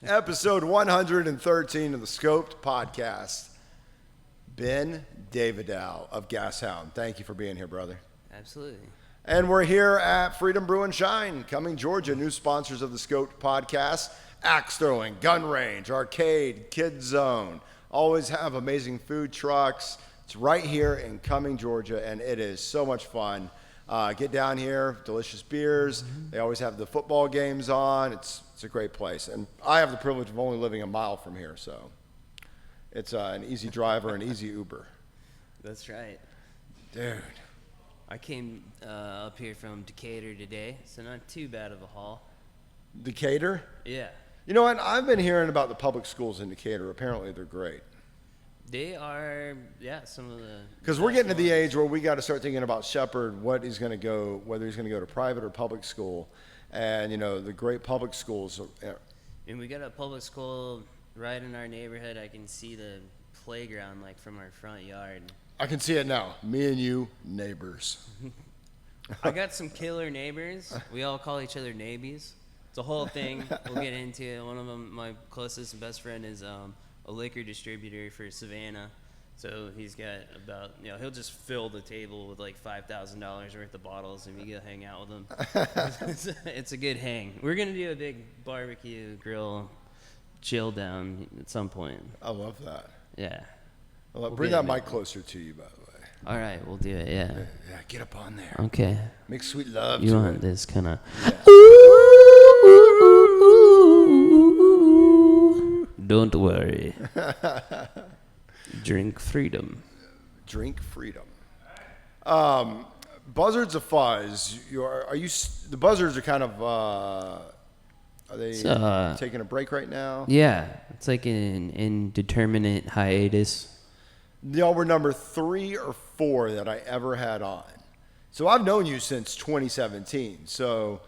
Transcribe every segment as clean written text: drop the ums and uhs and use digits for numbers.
Episode 113 of the Scoped Podcast. Ben Davidow of Gashound. Thank you for being here, brother. Absolutely. And we're here at Freedom Brew and Shine, Cumming, Georgia. New sponsors of the Scoped Podcast. Axe throwing, gun range, arcade, kids zone. Always have amazing food trucks. It's right here in Cumming, Georgia, and it is so much fun. Get down here, delicious beers. They always have the football games on. It's a great place. And I have the privilege of only living a mile from here, so it's an easy drive or an easy Uber. That's right. Dude. I came up here from Decatur today, so not too bad of a haul. Decatur? Yeah. You know what? I've been hearing about the public schools in Decatur. Apparently they're great. They are, some of the... Because we're getting to the age where we got to start thinking about Shepherd, whether he's going to go to private or public school. And, the great public schools. And we got a public school right in our neighborhood. I can see the playground, from our front yard. I can see it now. Me and you, neighbors. I got some killer neighbors. We all call each other neighbies. It's a whole thing we'll get into. One of them, my closest and best friend, is a liquor distributor for Savannah. So he's got about, he'll just fill the table with $5,000 worth of bottles and we go hang out with him. It's a good hang. We're going to do a big barbecue grill chill down at some point. I love that. Yeah. Bring that mic closer to you, by the way. All right, we'll do it, yeah. Yeah, get up on there. Okay. Make sweet love you to want it. This kind of... Yeah. Don't worry. Drink freedom. Drink freedom. Buzzards of Fuzz. The Buzzards are kind of. Are they taking a break right now? Yeah, it's like an indeterminate hiatus. Y'all were number 3 or 4 that I ever had on. So I've known you since 2017. So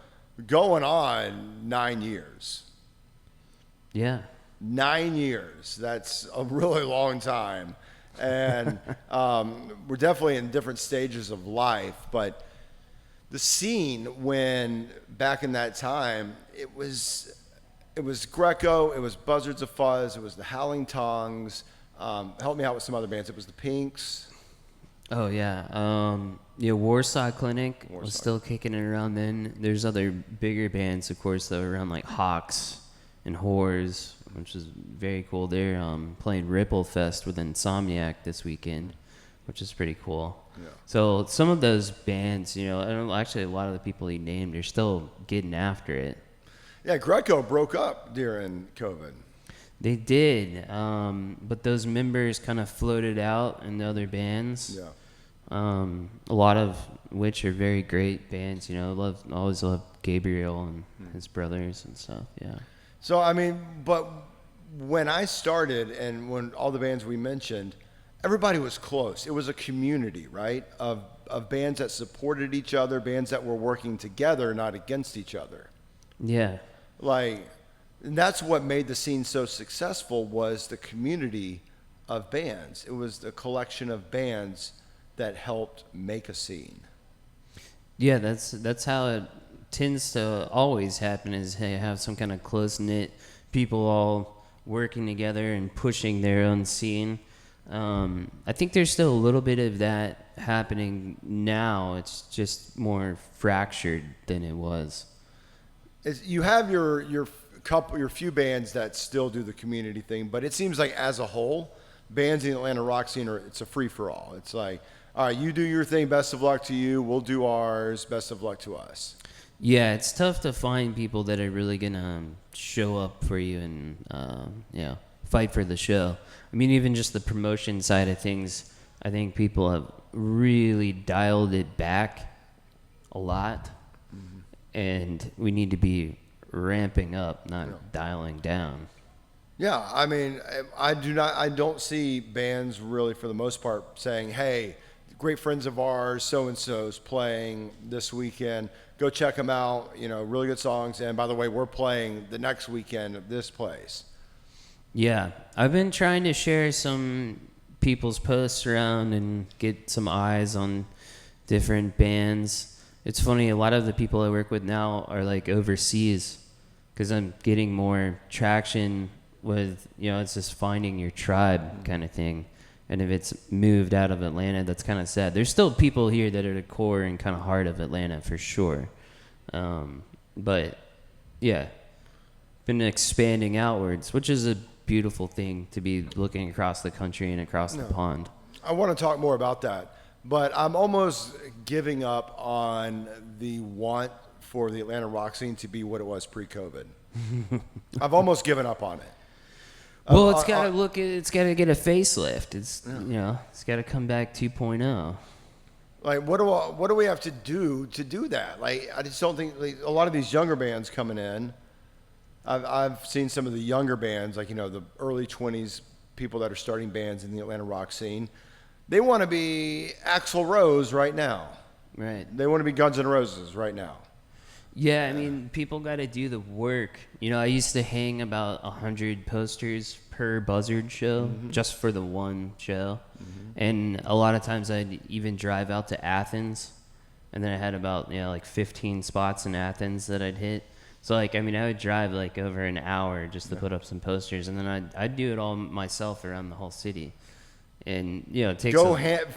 going on 9 years. Yeah. 9 years. That's a really long time. And we're definitely in different stages of life. But the scene when back in that time, it was Greco, it was Buzzards of Fuzz, it was the Howling Tongues. Help me out with some other bands. It was the Pinks. Oh, yeah. Warsaw Clinic was still kicking it around then. There's other bigger bands, of course, that were around like Hawks and Whores, which is very cool. They're playing Ripple Fest with Insomniac this weekend, which is pretty cool. Yeah. So some of those bands, actually a lot of the people he named are still getting after it. Yeah, Greco broke up during COVID. They did, but those members kind of floated out in other bands. Yeah. A lot of which are very great bands. Always love Gabriel and his brothers and stuff. Yeah. So but when I started and when all the bands we mentioned, everybody was close. It was a community, right? Of bands that supported each other, bands that were working together, not against each other. Yeah. And that's what made the scene so successful, was the community of bands. It was the collection of bands that helped make a scene. Yeah, that's how it tends to always happen, is you have some kind of close-knit people all working together and pushing their own scene. I think there's still a little bit of that happening now. It's just more fractured than it was. You have your few bands that still do the community thing, but it seems like as a whole, bands in the Atlanta rock scene it's a free-for-all. It's like, all right, you do your thing, best of luck to you, we'll do ours, best of luck to us. Yeah, it's tough to find people that are really gonna show up for you and fight for the show. I mean, even just the promotion side of things, I think people have really dialed it back a lot, and we need to be ramping up, not dialing down. Yeah, I mean, I don't see bands really, for the most part, saying, "Hey, great friends of ours, so and so's playing this weekend. Go check them out. You know, really good songs. And by the way, we're playing the next weekend at this place." Yeah, I've been trying to share some people's posts around and get some eyes on different bands. It's funny, a lot of the people I work with now are like overseas because I'm getting more traction with, it's just finding your tribe kind of thing. And if it's moved out of Atlanta, that's kind of sad. There's still people here that are the core and kind of heart of Atlanta for sure. But yeah, been expanding outwards, which is a beautiful thing to be looking across the country and across the pond. I want to talk more about that, but I'm almost giving up on the want for the Atlanta rock scene to be what it was pre-COVID. I've almost given up on it. Well, it's got to it's got to get a facelift. It's got to come back 2.0. Like, what do we have to do that? Like, I just don't think, like, a lot of these younger bands coming in. I've seen some of the younger bands, like, the early 20s people that are starting bands in the Atlanta rock scene. They want to be Axl Rose right now. Right. They want to be Guns N' Roses right now. Yeah, I mean, people got to do the work. I used to hang about 100 posters per Buzzard show just for the one show. And a lot of times I'd even drive out to Athens, and then I had about, like 15 spots in Athens that I'd hit. So, I would drive, over an hour just to put up some posters, and then I'd do it all myself around the whole city. And, it takes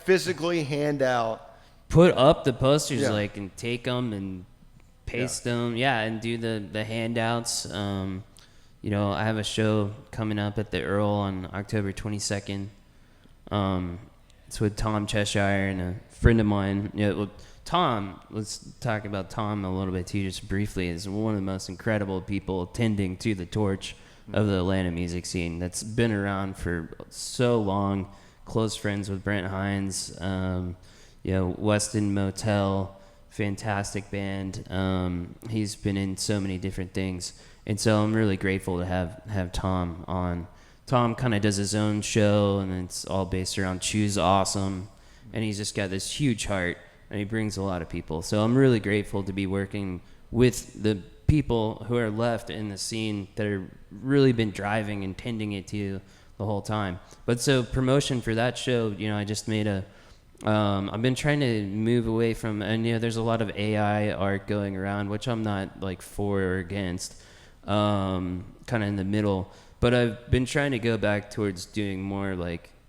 physically hand out. Put up the posters, and take them and paste them, and do the handouts. I have a show coming up at the Earl on October 22nd. It's with Tom Cheshire and a friend of mine. Tom, let's talk about Tom a little bit too, just briefly, is one of the most incredible people tending to the torch of the Atlanta music scene that's been around for so long. Close friends with Brent Hines, Weston Motel, fantastic band. He's been in so many different things, and so I'm really grateful to have Tom on. Tom kind of does his own show, and it's all based around Choose Awesome, and he's just got this huge heart, and he brings a lot of people. So I'm really grateful to be working with the people who are left in the scene that have really been driving and tending it to the whole time. But so promotion for that show, I just made I've been trying to move away from, and there's a lot of AI art going around, which I'm not for or against, kind of in the middle. But I've been trying to go back towards doing more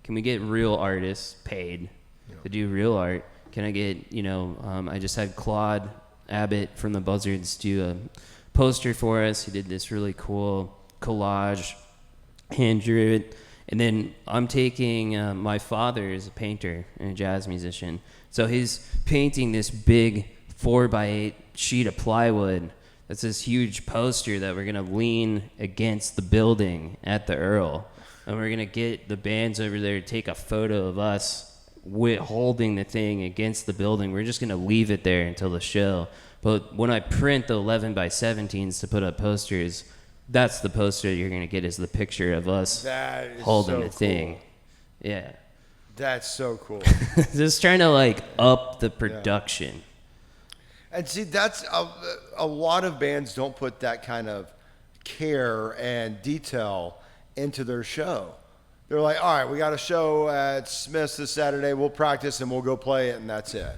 can we get real artists paid to do real art? Can I get, I just had Claude Abbott from the Buzzards do a poster for us. He did this really cool collage, hand drew it. And then I'm taking, my father is a painter and a jazz musician. So he's painting this big 4x8 sheet of plywood. That's this huge poster that we're going to lean against the building at the Earl. And we're going to get the bands over there to take a photo of us holding the thing against the building. We're just going to leave it there until the show. But when I print the 11x17s to put up posters, that's the poster you're going to get, is the picture of us holding the thing. Yeah. That's so cool. Just trying to up the production. Yeah. And see, that's a lot of bands don't put that kind of care and detail into their show. They're like, all right, we got a show at Smith's this Saturday. We'll practice and we'll go play it, and that's it.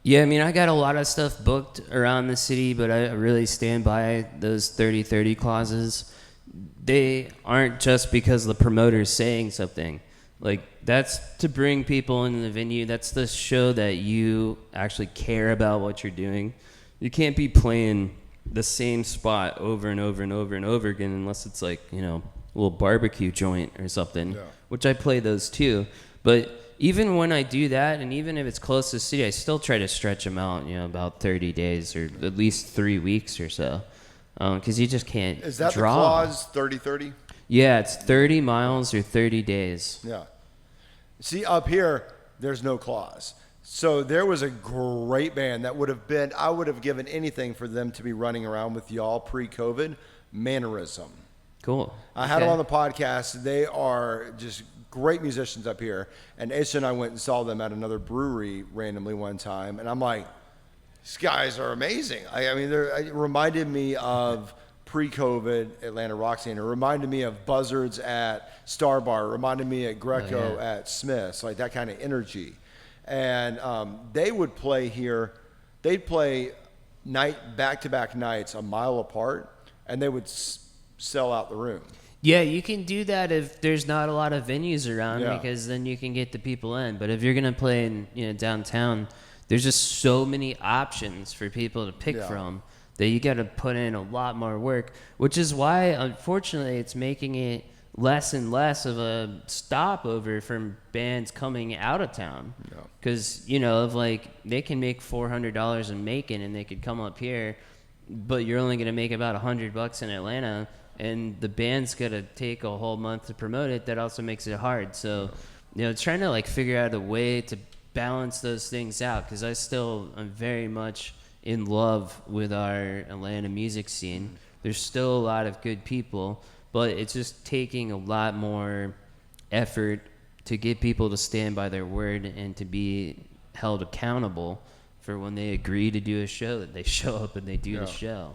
Yeah, I got a lot of stuff booked around the city, but I really stand by those 30-30 clauses. They aren't just because the promoter's saying something. That's to bring people into the venue. That's the show that you actually care about what you're doing. You can't be playing the same spot over and over and over and over again unless it's a little barbecue joint or something, which I play those too. But even when I do that, and even if it's close to the city, I still try to stretch them out, about 30 days or at least 3 weeks or so. Because you just can't Is that draw. the clause 30-30? Yeah, it's 30 miles or 30 days. Yeah. See, up here, there's no clause. So there was a great band that I would have given anything for them to be running around with y'all pre-COVID, Mannerism. Cool. I had them on the podcast. They are just great musicians up here. And Asa and I went and saw them at another brewery randomly one time. And I'm like, these guys are amazing. I mean, it reminded me of pre-COVID Atlanta rock scene. It reminded me of Buzzards at Star Bar. It reminded me of Greco at Smith's, like that kind of energy. And they would play here. They'd play back-to-back nights a mile apart, and they would sell out the room. Yeah, you can do that if there's not a lot of venues around, Yeah. because then you can get the people in. But if you're gonna play in downtown, there's just so many options for people to pick from that you got to put in a lot more work. Which is why, unfortunately, it's making it less and less of a stopover from bands coming out of town. Because if they can make $400 in Macon and they could come up here, but you're only gonna make about $100 in Atlanta. And the band's got to take a whole month to promote it. That also makes it hard. So, trying to figure out a way to balance those things out, because I still am very much in love with our Atlanta music scene. There's still a lot of good people, but it's just taking a lot more effort to get people to stand by their word and to be held accountable for when they agree to do a show, that they show up and they do the show.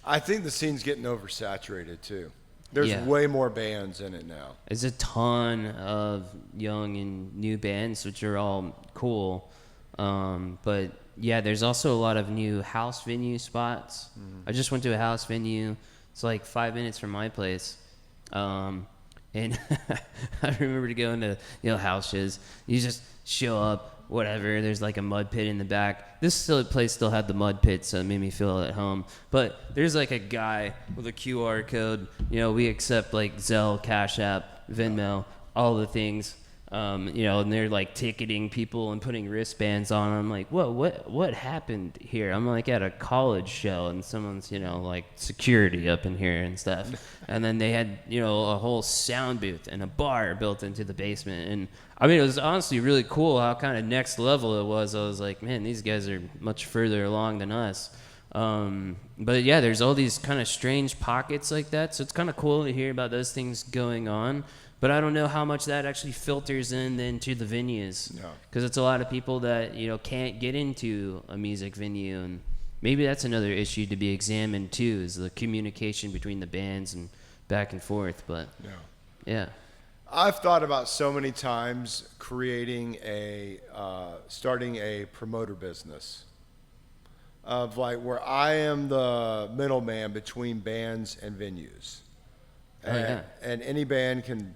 I think the scene's getting oversaturated too. There's way more bands in it now. There's a ton of young and new bands, which are all cool. But yeah, there's also a lot of new house venue spots. I just went to a house venue. It's like 5 minutes from my place. And I remember to go into house shows. You just show up, whatever. There's like a mud pit in the back. This place still had the mud pit, so it made me feel at home. But there's like a guy with a QR code. We accept like Zelle, Cash App, Venmo, all the things. And they're like ticketing people and putting wristbands on. I'm like, what happened here? I'm like at a college show and someone's, like security up in here and stuff. And then they had, a whole sound booth and a bar built into the basement. And I mean, it was honestly really cool how kind of next level it was. I was like, man, these guys are much further along than us. But yeah, there's all these kind of strange pockets like that. So it's kind of cool to hear about those things going on. But I don't know how much that actually filters in then to the venues. Because it's a lot of people that, can't get into a music venue. And maybe that's another issue to be examined too, is the communication between the bands and back and forth. But yeah. I've thought about so many times creating starting a promoter business of like where I am the middleman between bands and venues. And any band can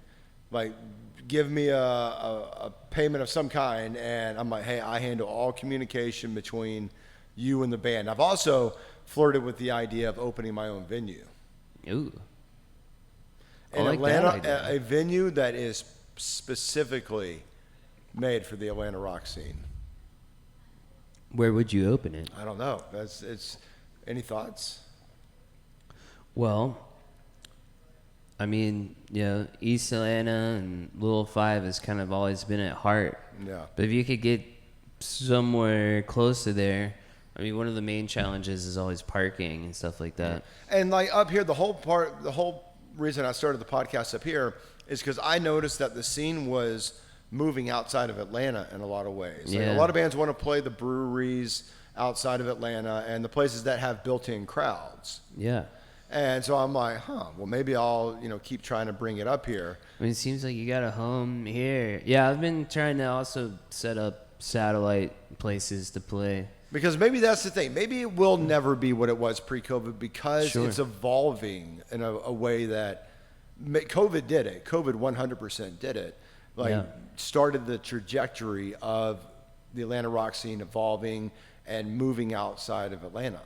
like give me a payment of some kind, and I'm like, hey, I handle all communication between you and the band. I've also flirted with the idea of opening my own venue. Ooh. In Atlanta, a venue that is specifically made for the Atlanta rock scene. Where would you open it? I don't know. Any thoughts? Well, I mean, East Atlanta and Little Five has kind of always been at heart. Yeah. But if you could get somewhere close to there, I mean, one of the main challenges is always parking and stuff like that. And like up here, the whole reason I started the podcast up here is because I noticed that the scene was moving outside of Atlanta in a lot of ways. Like a lot of bands want to play the breweries outside of Atlanta and the places that have built-in crowds. Yeah. And so I'm like, well, maybe I'll, keep trying to bring it up here. I mean, it seems like you got a home here. Yeah, I've been trying to also set up satellite places to play. Because maybe that's the thing. Maybe it will never be what it was pre-COVID because it's evolving in a way that COVID did it. COVID 100% did it. Started the trajectory of the Atlanta rock scene evolving and moving outside of Atlanta.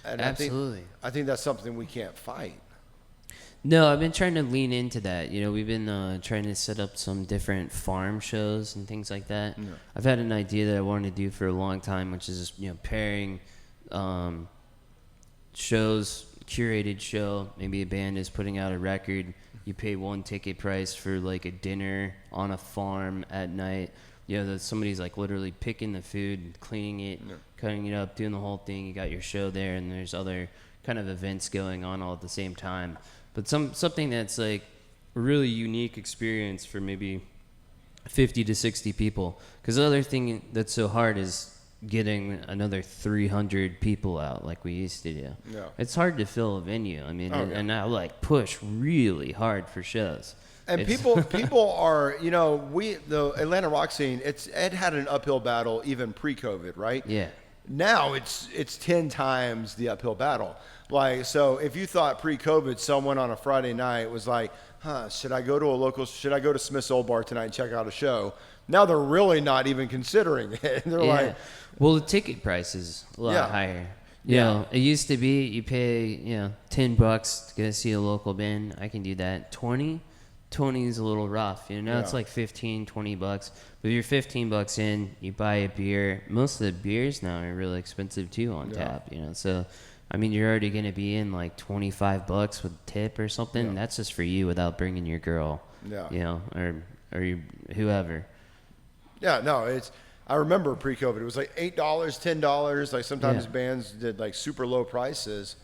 And absolutely. I think that's something we can't fight. No, I've been trying to lean into that. We've been trying to set up some different farm shows and things like that. Yeah. I've had an idea that I wanted to do for a long time, which is pairing shows, curated show. Maybe a band is putting out a record. You pay one ticket price for like a dinner on a farm at night. That somebody's like literally picking the food, cleaning it, cutting it up, doing the whole thing. You got your show there, and there's other kind of events going on all at the same time. But something that's like a really unique experience for maybe 50 to 60 people. Because the other thing that's so hard is getting another 300 people out like we used to do. Yeah. It's hard to fill a venue. I mean, and I like push really hard for shows. And people are, the Atlanta rock scene, it had an uphill battle even pre-COVID, right? Yeah. Now it's 10 times the uphill battle. Like, so if you thought pre-COVID someone on a Friday night was like, should I go to Smith's Old Bar tonight and check out a show? Now they're really not even considering it. They're like, well, the ticket price is a lot higher. It used to be you pay, $10 to go see a local band. I can do that. 20 is a little rough. Now it's like $15, $20. But if you're $15 in, you buy a beer. Most of the beers now are really expensive too on tap. So I mean, you're already gonna be in like $25 with tip or something. And that's just for you without bringing your girl. Or whoever. Yeah, no, I remember pre-COVID, it was like $8, $10. Like sometimes bands did like super low prices,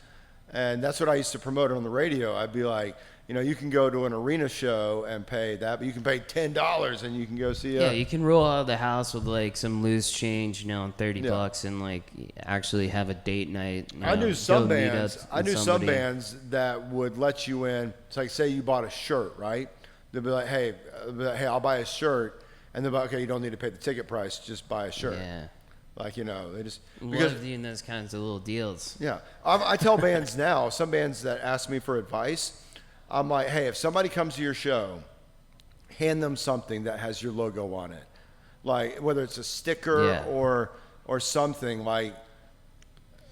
and that's what I used to promote on the radio. I'd be like, you can go to an arena show and pay that, but you can pay $10 and you can go see you can roll out of the house with like some loose change, and $30 and like actually have a date night. I knew some bands that would let you in. It's like, say you bought a shirt, right? They'd be like, hey, I'll buy a shirt. And they're like, okay, you don't need to pay the ticket price, just buy a shirt. Yeah. Like, they just... Love doing those kinds of little deals. Yeah. I tell bands now, some bands that ask me for advice, I'm like, hey, if somebody comes to your show, hand them something that has your logo on it. Like, whether it's a sticker or something, like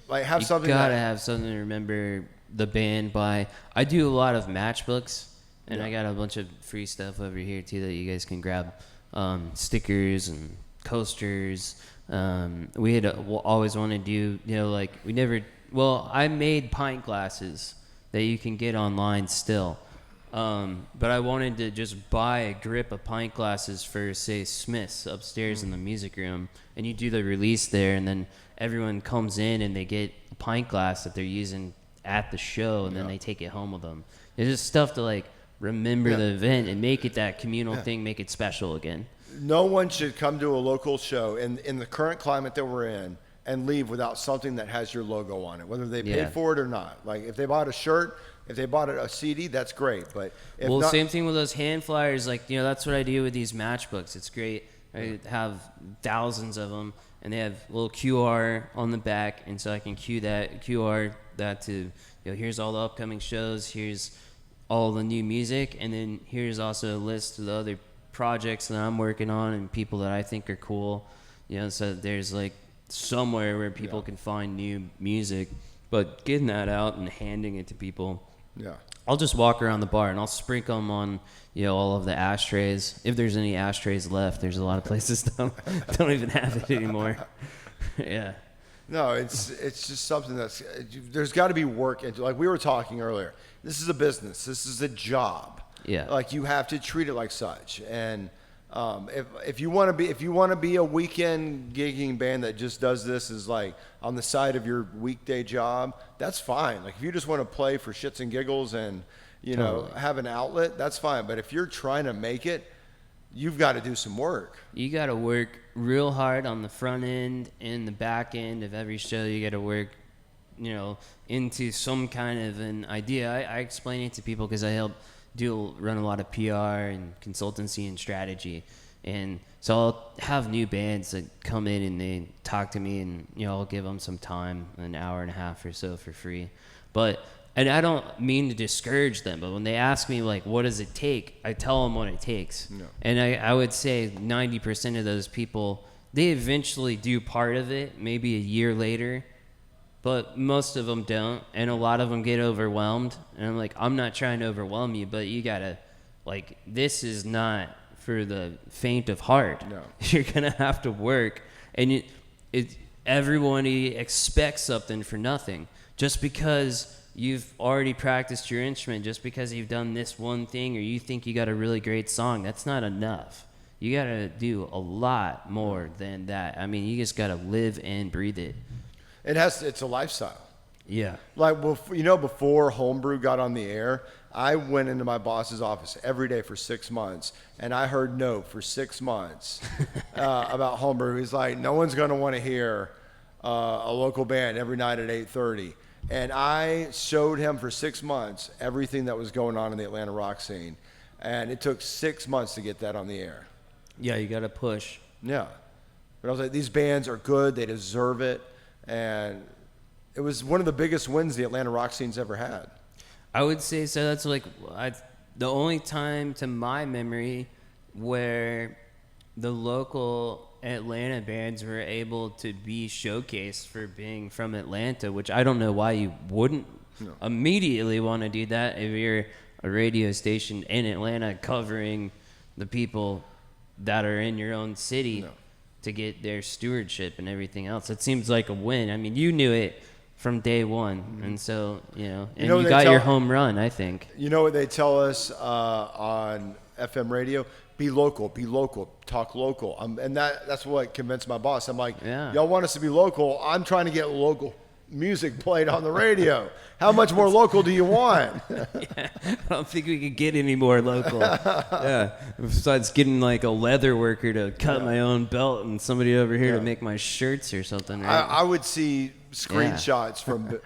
have something... You gotta have something to remember the band by. I do a lot of matchbooks, and I got a bunch of free stuff over here, too, that you guys can grab. Stickers and coasters. We had always wanted to do, I made pint glasses that you can get online still. But I wanted to just buy a grip of pint glasses for, say, Smith's upstairs in the music room, and you do the release there, and then everyone comes in and they get a pint glass that they're using at the show, and then they take it home with them. It's just stuff to remember the event and make it that communal thing, make it special again. No one should come to a local show in the current climate that we're in and leave without something that has your logo on it, whether they paid for it or not. Like if they bought a shirt, if they bought a CD, that's great. But if not, same thing with those hand flyers. That's what I do with these matchbooks. It's great. I have thousands of them, and they have little QR on the back, and so I can QR that to here's all the upcoming shows, here's all the new music, and then here's also a list of the other projects that I'm working on and people that I think are cool. So there's somewhere where people can find new music, but getting that out and handing it to people. Yeah. I'll just walk around the bar and I'll sprinkle them on, all of the ashtrays. If there's any ashtrays left, there's a lot of places that don't even have it anymore. Yeah. No, it's just something there's got to be work into. Like we were talking earlier, this is a business. This is a job. Yeah. You have to treat it like such. And if you want to be a weekend gigging band that just does this as on the side of your weekday job, that's fine. If you just want to play for shits and giggles and have an outlet, that's fine. But if you're trying to make it, you've got to do some work. You got to work real hard on the front end and the back end of every show. You got to work, into some kind of an idea. I explain it to people because I run a lot of PR and consultancy and strategy. And so I'll have new bands that come in and they talk to me and, I'll give them some time, an hour and a half or so for free. And I don't mean to discourage them, but when they ask me, what does it take? I tell them what it takes. No. And I would say 90% of those people, they eventually do part of it, maybe a year later, but most of them don't, and a lot of them get overwhelmed. And I'm like, I'm not trying to overwhelm you, but you gotta, like, this is not for the faint of heart. No. You're gonna have to work, and everybody expects something for nothing. Just because you've already practiced your instrument, just because you've done this one thing, or you think you got a really great song, that's not enough. You gotta do a lot more than that. I mean, you just gotta live and breathe it. It's a lifestyle. Yeah. Like, before Homebrew got on the air, I went into my boss's office every day for 6 months, and I heard no for 6 months about Homebrew. He's like, no one's going to want to hear a local band every night at 8:30. And I showed him for 6 months everything that was going on in the Atlanta rock scene, and it took 6 months to get that on the air. Yeah, you gotta push. Yeah. But I was like, these bands are good, they deserve it, and it was one of the biggest wins the Atlanta rock scene's ever had. I would say so. That's like the only time to my memory where the local Atlanta bands were able to be showcased for being from Atlanta, which I don't know why you wouldn't immediately want to do that if you're a radio station in Atlanta covering the people that are in your own city to get their stewardship and everything else. It seems like a win. I mean, you knew it from day one, and so you got your home run, I think. You know what they tell us on FM radio? Be local, talk local. And that's what convinced my boss. I'm like, y'all want us to be local? I'm trying to get local music played on the radio. How much more local do you want? I don't think we could get any more local. Besides getting like a leather worker to cut my own belt and somebody over here to make my shirts or something. Right? I would see screenshots from.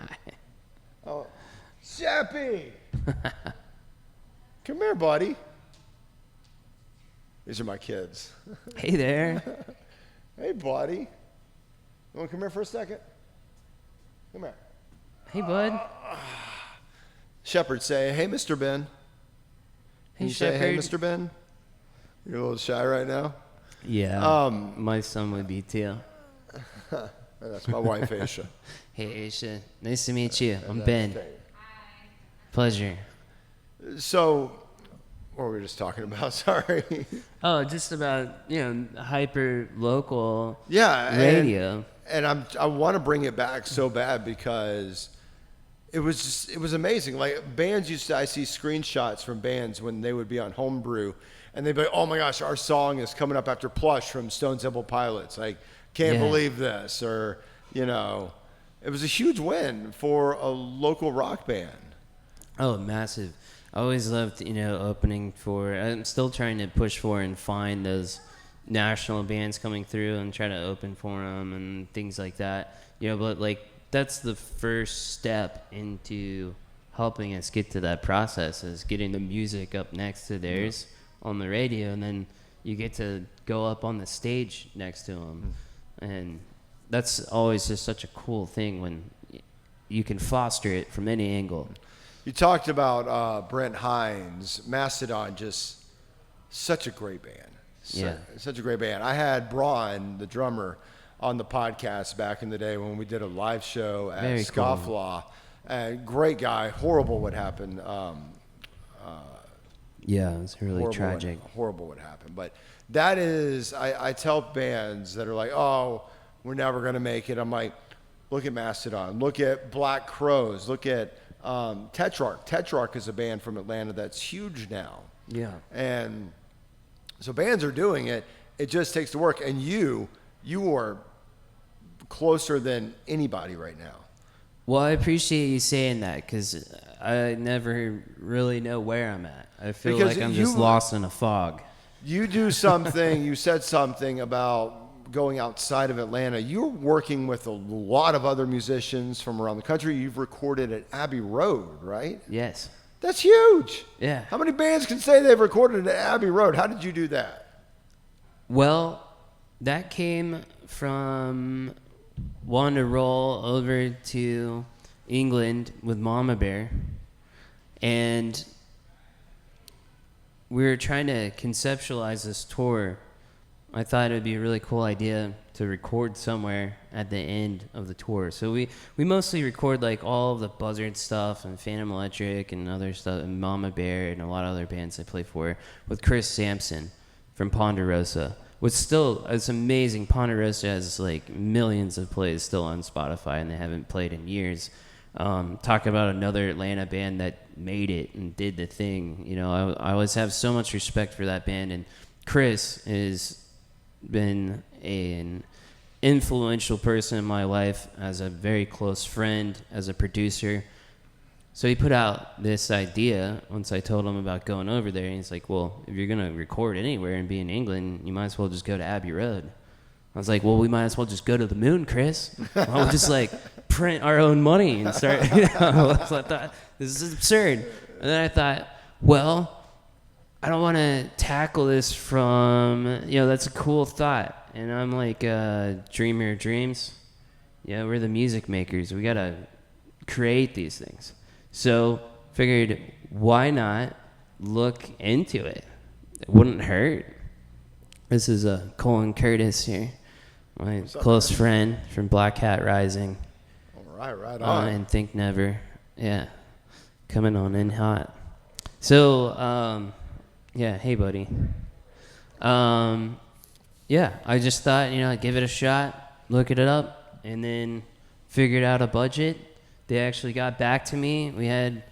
Oh, Sheppy, come here, buddy. These are my kids. Hey there. Hey, buddy. You want to come here for a second? Come here. Hey, bud. Shepherd, say, hey, Mr. Ben. Hey, Shepherd. Say, hey, Mr. Ben. You're a little shy right now? Yeah. My son would be too. That's my wife, Aisha. Hey, Aisha. Nice to meet you. I'm Ben. Hi. Pleasure. So, what were we just talking about? Sorry. Oh, just about, hyper local radio. And I want to bring it back so bad because it was amazing. Like, bands I see screenshots from bands when they would be on Homebrew, and they'd be like, oh my gosh, our song is coming up after Plush from Stone Temple Pilots. Like, can't believe this. Or, it was a huge win for a local rock band. Oh, massive. I always loved, opening for, I'm still trying to push for and find those national bands coming through and try to open for them and things like that. But like, that's the first step into helping us get to that process, is getting the music up next to theirs on the radio, and then you get to go up on the stage next to them. And that's always just such a cool thing when you can foster it from any angle. You talked about Brent Hines, Mastodon, just such a great band. Such a great band. I had Braun, the drummer, on the podcast back in the day when we did a live show at Scofflaw. And great guy. Horrible what happened. It's really tragic. Horrible what happened. But that is, I tell bands that are like, oh, we're never going to make it. I'm like, look at Mastodon. Look at Black Crowes. Look at Tetrarch. Tetrarch is a band from Atlanta that's huge now. Yeah. And so bands are doing it. It just takes the work. And you are closer than anybody right now. Well, I appreciate you saying that, because I never really know where I'm at. I feel like I'm just lost in a fog. You do something, you said something about going outside of Atlanta. You're working with a lot of other musicians from around the country. You've recorded at Abbey Road, right? Yes. That's huge. Yeah. How many bands can say they've recorded at Abbey Road? How did you do that? Well, that came from wanting to roll over to England with Mama Bear, and we were trying to conceptualize this tour I thought it would be a really cool idea to record somewhere at the end of the tour. So we mostly record like all of the Buzzard stuff and Phantom Electric and other stuff and Mama Bear and a lot of other bands I play for with Chris Sampson from Ponderosa. It's amazing. Ponderosa has like millions of plays still on Spotify and they haven't played in years. Talking about another Atlanta band that made it and did the thing. You know, I always have so much respect for that band, and Chris has been an influential person in my life as a very close friend, as a producer. So he put out this idea once I told him about going over there, and he's like, well, if you're going to record anywhere and be in England, you might as well just go to Abbey Road. I was like, well, we might as well just go to the moon, Chris. Why don't we just like print our own money and start, you know? So I thought, this is absurd. And then I thought, well, I don't want to tackle this from, you know, that's a cool thought. And I'm like a dreamer of dreams. Yeah, we're the music makers. We got to create these things. So figured, why not look into it? It wouldn't hurt. This is Colin Curtis here, my close friend from Black Hat Rising. All right, right on. And Think Never. Yeah, coming on in hot. So, yeah, hey, buddy. Yeah, I just thought, you know, I'd give it a shot, look it up, and then figured out a budget. They actually got back to me. We had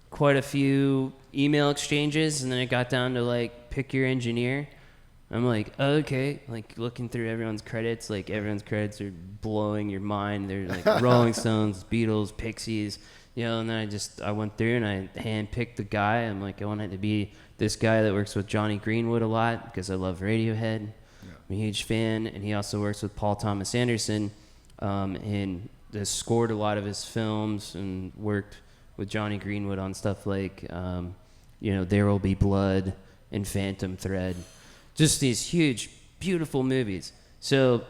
quite a few email exchanges, and then it got down to, like, pick your engineer. I'm like, oh, okay. Like, looking through everyone's credits, like, everyone's credits are blowing your mind. They're, like, Rolling Stones, Beatles, Pixies, you know, and then I went through and I handpicked the guy. I'm like, I want it to be this guy that works with Johnny Greenwood a lot because I love Radiohead. Yeah. I'm a huge fan, and he also works with Paul Thomas Anderson, and has scored a lot of his films and worked with Johnny Greenwood on stuff like, you know, There Will Be Blood and Phantom Thread. Just these huge, beautiful movies. So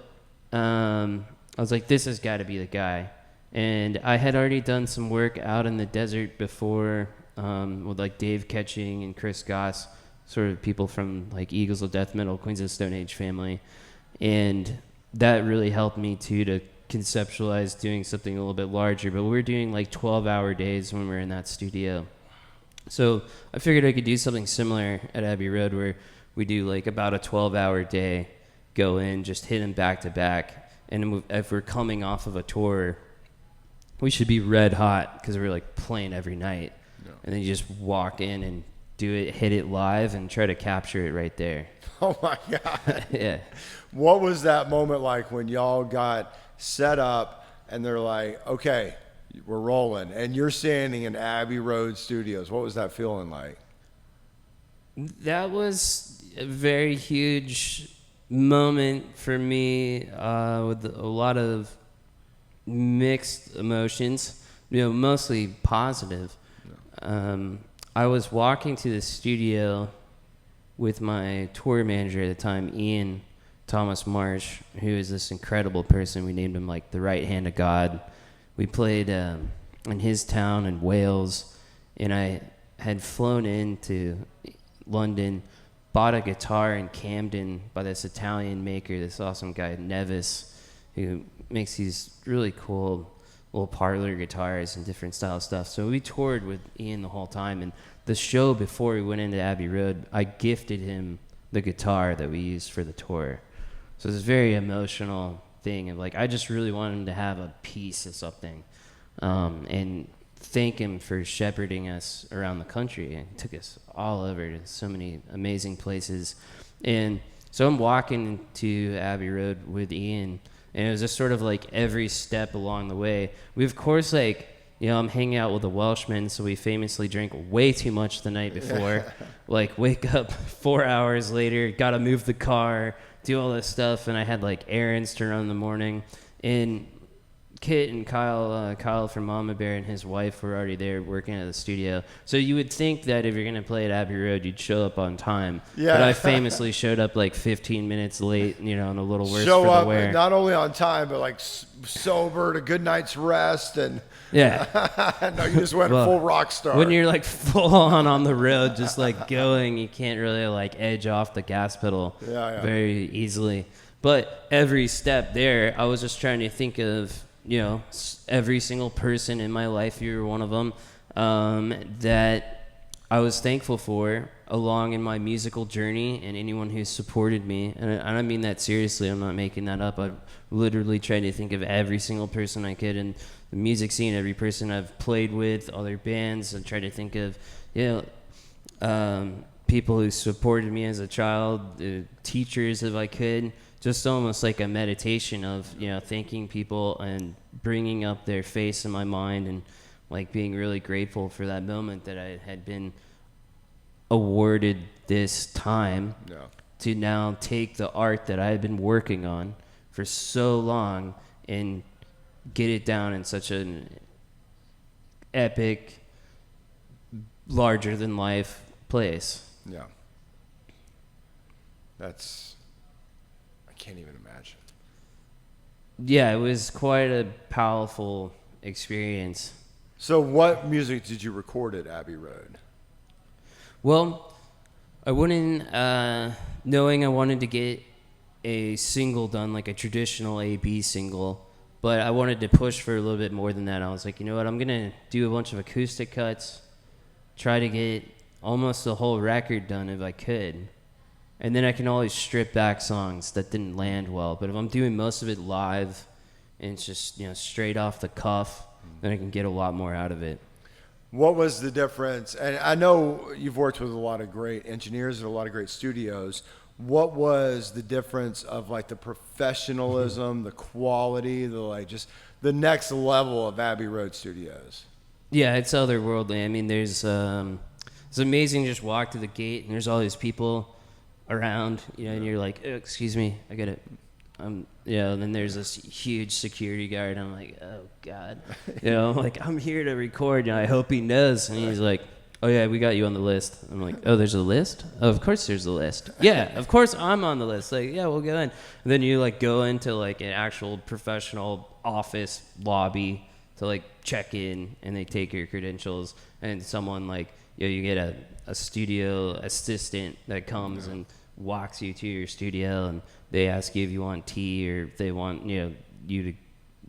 I was like, this has got to be the guy. And I had already done some work out in the desert before with like Dave Ketching and Chris Goss, sort of people from like Eagles of Death Metal, Queens of the Stone Age family. And that really helped me too to conceptualize doing something a little bit larger. But we were doing like 12-hour days when we were in that studio. So I figured I could do something similar at Abbey Road where we do like about a 12-hour day, go in, just hit them back to back. And if we're coming off of a tour, we should be red hot because we're like playing every night. No. And then you just walk in and do it, hit it live, and try to capture it right there. Oh my God. Yeah. What was that moment like when y'all got set up and they're like, okay, we're rolling, and you're standing in Abbey Road Studios? What was that feeling like? That was a very huge moment for me with a lot of mixed emotions, you know, mostly positive. Yeah. I was walking to the studio with my tour manager at the time, Ian Thomas Marsh, who is this incredible person. We named him like the right hand of God. We played in his town in Wales, and I had flown into London, bought a guitar in Camden by this Italian maker, this awesome guy, Nevis, who makes these really cool little parlor guitars and different style stuff. So we toured with Ian the whole time, and the show before we went into Abbey Road, I gifted him the guitar that we used for the tour. So it's a very emotional thing of like, I just really wanted him to have a piece of something, and thank him for shepherding us around the country, and took us all over to so many amazing places. And so I'm walking to Abbey Road with Ian, and it was just sort of like every step along the way. We, of course, like, you know, I'm hanging out with a Welshman, so we famously drank way too much the night before. Like, wake up 4 hours later, gotta move the car, do all this stuff, and I had like errands to run in the morning. And Kit and Kyle from Mama Bear and his wife were already there working at the studio. So you would think that if you're going to play at Abbey Road, you'd show up on time. Yeah. But I famously showed up like 15 minutes late, and a little worse Show for up the wear. not only on time, but like sober, to good night's rest, and Yeah. no, you just went full rock star. When you're like full on the road, just like going, you can't really like edge off the gas pedal very easily. But every step there, I was just trying to think of, every single person in my life, you were one of them, that I was thankful for along in my musical journey, and anyone who supported me. And I mean that seriously. I'm not making that up. I literally tried to think of every single person I could in the music scene, every person I've played with, other bands, and tried to think of, people who supported me as a child, teachers if I could. Just almost like a meditation of, thanking people and bringing up their face in my mind, and like being really grateful for that moment that I had been awarded this time to now take the art that I had been working on for so long and get it down in such an epic, larger than life place. Yeah. I can't even imagine. Yeah, it was quite a powerful experience. So what music did you record at Abbey Road? Well, I wouldn't, knowing I wanted to get a single done, like a traditional A-B single, but I wanted to push for a little bit more than that. I was like, you know what, I'm going to do a bunch of acoustic cuts, try to get almost the whole record done if I could. And then I can always strip back songs that didn't land well. But if I'm doing most of it live and it's just, straight off the cuff, then I can get a lot more out of it. What was the difference? And I know you've worked with a lot of great engineers and a lot of great studios. What was the difference of like the professionalism, the quality, just the next level of Abbey Road Studios? Yeah, it's otherworldly. I mean, it's amazing to just walk through the gate and there's all these people around, and you're like, oh, excuse me, I got it. And then there's this huge security guard. I'm like, oh God, I'm here to record. I hope he knows. And he's like, oh yeah, we got you on the list. I'm like, oh, there's a list? Oh, of course there's a list. Yeah, of course I'm on the list. Like, yeah, we'll go in. And then you like go into like an actual professional office lobby to like check in, and they take your credentials, and someone like, you get a studio assistant that comes and walks you to your studio, and they ask you if you want tea, or if they want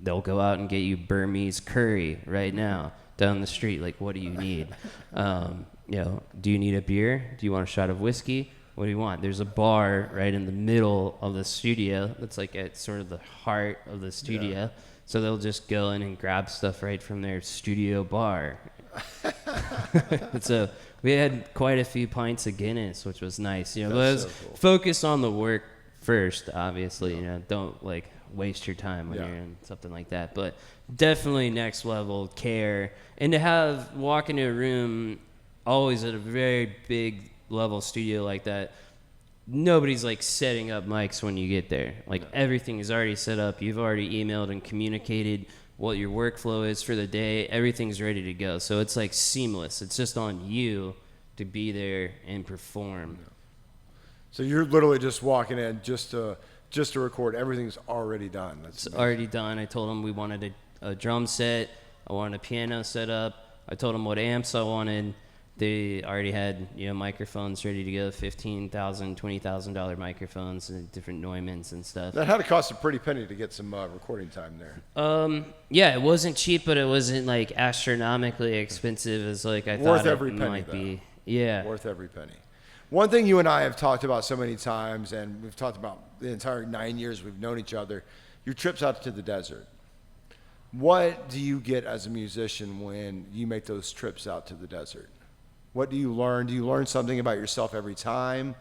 they'll go out and get you Burmese curry right now down the street. Like, what do you need? Do you need a beer? Do you want a shot of whiskey? What do you want? There's a bar right in the middle of the studio that's like at sort of the heart of the studio. So they'll just go in and grab stuff right from their studio bar. So we had quite a few pints of Guinness, which was nice. But it was cool. Focus on the work first, obviously. Don't like waste your time when you're in something like that. But definitely next level care, and to walk into a room always at a very big level studio like that. Nobody's like setting up mics when you get there. Like everything is already set up. You've already emailed and communicated what your workflow is for the day. Everything's ready to go. So it's like seamless. It's just on you to be there and perform. So you're literally just walking in just to record. Everything's already done. That's amazing. Already done. I told them we wanted a drum set. I wanted a piano set up. I told them what amps I wanted. They already had microphones ready to go, $15,000, $20,000 microphones and different Neumanns and stuff. That had to cost a pretty penny to get some recording time there. Yeah, it wasn't cheap, but it wasn't like astronomically expensive as like I thought it might be. Yeah, worth every penny. One thing you and I have talked about so many times, and we've talked about the entire 9 years we've known each other, your trips out to the desert. What do you get as a musician when you make those trips out to the desert? What do you learn? Do you learn something about yourself every time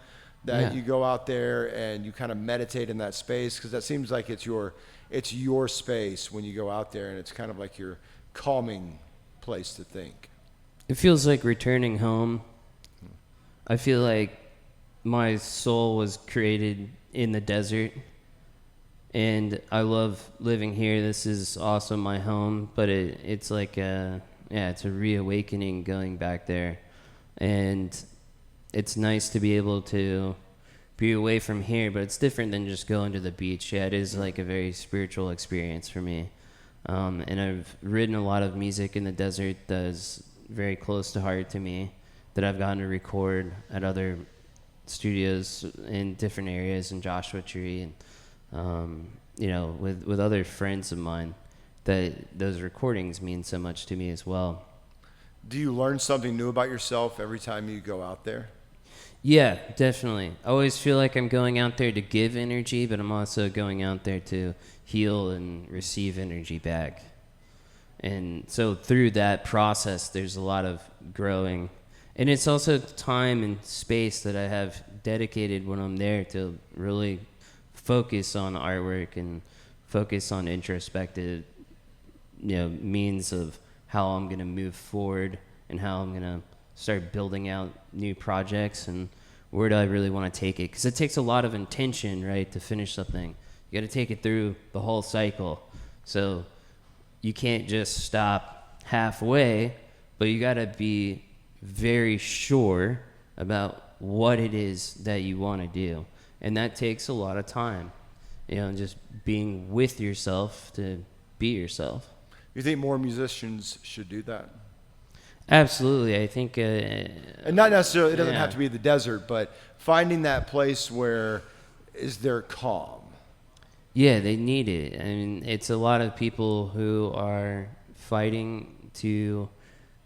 that you go out there and you kind of meditate in that space? Because that seems like it's your space when you go out there, and it's kind of like your calming place to think. It feels like returning home. I feel like my soul was created in the desert, and I love living here. This is also my home, but it's like it's a reawakening going back there, and it's nice to be able to be away from here, but it's different than just going to the beach. Yeah, it is like a very spiritual experience for me. And I've written a lot of music in the desert that's very close to heart to me, that I've gotten to record at other studios in different areas in Joshua Tree, and with other friends of mine, that those recordings mean so much to me as well. Do you learn something new about yourself every time you go out there? Yeah, definitely. I always feel like I'm going out there to give energy, but I'm also going out there to heal and receive energy back. And so through that process, there's a lot of growing. And it's also time and space that I have dedicated when I'm there to really focus on artwork and focus on introspective, means of how I'm going to move forward and how I'm going to start building out new projects and where do I really want to take it. Because it takes a lot of intention, right, to finish something. You got to take it through the whole cycle. So you can't just stop halfway, but you got to be very sure about what it is that you want to do. And that takes a lot of time, just being with yourself to be yourself. You think more musicians should do that? Absolutely. I think... and not necessarily, it doesn't have to be the desert, but finding that place where is there calm. Yeah, they need it. I mean, it's a lot of people who are fighting to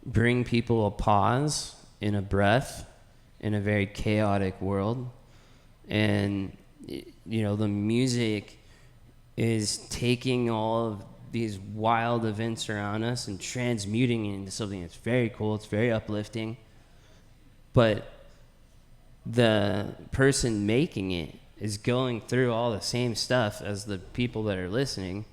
bring people a pause and a breath in a very chaotic world. And, the music is taking all of these wild events around us and transmuting it into something that's very cool. It's very uplifting. But the person making it is going through all the same stuff as the people that are listening,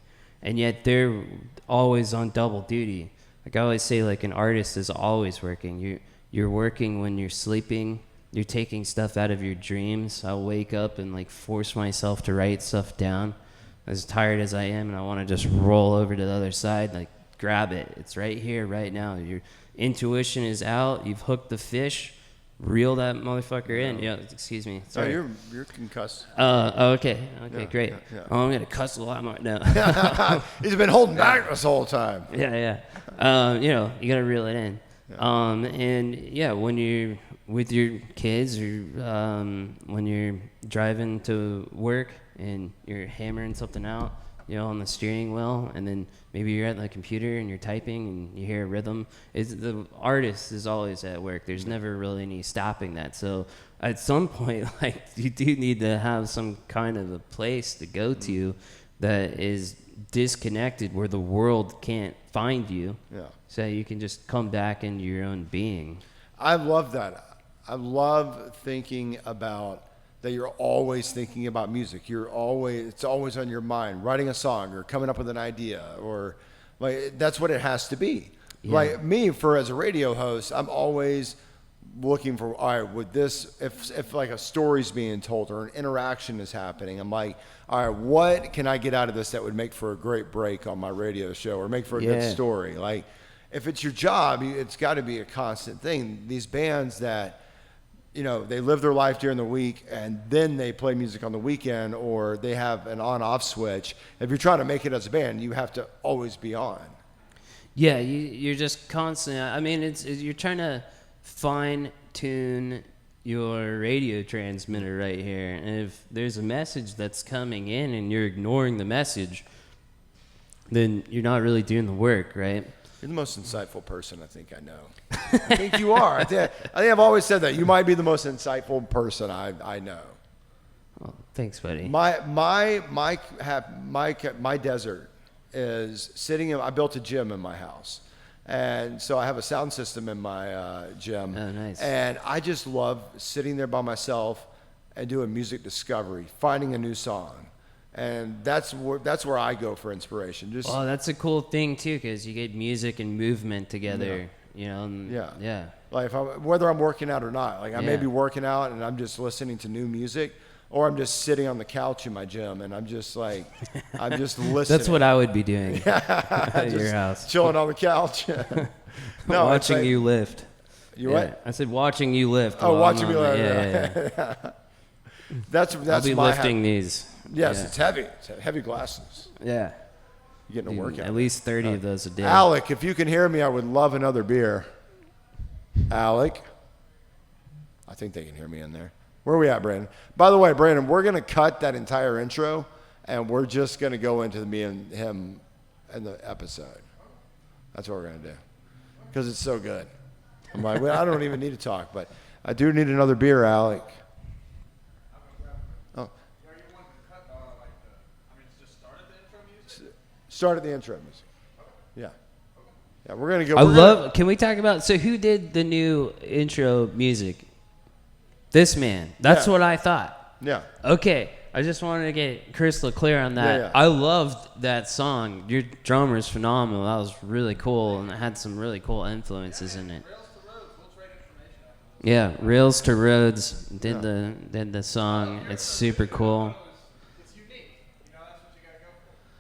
and yet they're always on double duty. Like I always say, like an artist is always working. You're working when you're sleeping. You're taking stuff out of your dreams. I'll wake up and like force myself to write stuff down, as tired as I am, and I want to just roll over to the other side, like grab it. It's right here, right now. Your intuition is out. You've hooked the fish. Reel that motherfucker in. Yeah, excuse me. Sorry. Oh, you're concussed. Okay, Yeah, great. yeah. Oh, I'm gonna cuss a lot more. No. He's been holding back this whole time. Yeah. You gotta reel it in. When you're with your kids or when you're driving to work and you're hammering something out, on the steering wheel, and then maybe you're at the computer and you're typing and you hear a rhythm. The artist is always at work. There's never really any stopping that. So at some point, like, you do need to have some kind of a place to go to that is disconnected, where the world can't find you. Yeah. So you can just come back into your own being. I love that. I love thinking about that you're always thinking about music. It's always on your mind, writing a song or coming up with an idea, or like that's what it has to be. Yeah. Like me, as a radio host, I'm always looking for, all right, would this, if like a story's being told or an interaction is happening, I'm like, all right, what can I get out of this that would make for a great break on my radio show or make for a good story? Like, if it's your job, it's got to be a constant thing. These bands that, they live their life during the week and then they play music on the weekend, or they have an on-off switch. If you're trying to make it as a band, you have to always be on. Yeah, you're just constantly. I mean, you're trying to fine-tune your radio transmitter right here. And if there's a message that's coming in and you're ignoring the message, then you're not really doing the work, right? You're the most insightful person I think I know. I think you are. I think I've always said that. You might be the most insightful person I know. Well, thanks, buddy. My desert is sitting in. I built a gym in my house, and so I have a sound system in my gym. Oh, nice. And I just love sitting there by myself and doing music discovery, finding a new song. And that's where I go for inspiration. That's a cool thing too, because you get music and movement together. Yeah. Like whether I'm working out or not, like I may be working out and I'm just listening to new music, or I'm just sitting on the couch in my gym and I'm just like, I'm just listening. That's what I would be doing at your house. Chilling on the couch. No, watching like, you lift. You what? I said watching you lift. Oh, watching me lift. Yeah. That's I'll be lifting these. Yes, Yeah. it's heavy. It's heavy glasses. Yeah. You're getting a workout. At least 30 of those a day. Alec, if you can hear me, I would love another beer. Alec. I think they can hear me in there. Where are we at, Brandon? By the way, Brandon, we're going to cut that entire intro, and we're just going to go into me and him in the episode. That's what we're going to do because it's so good. I'm like, well, I don't even need to talk, but I do need another beer, Alec. Oh. Start at the intro music. Yeah. Yeah, we're going to go. Can we talk about, so who did the new intro music? This man. That's what I thought. Yeah. Okay. I just wanted to get crystal clear on that. Yeah. I loved that song. Your drummer is phenomenal. That was really cool, and it had some really cool influences in it. Yeah, Rails to Roads did the song. It's super cool.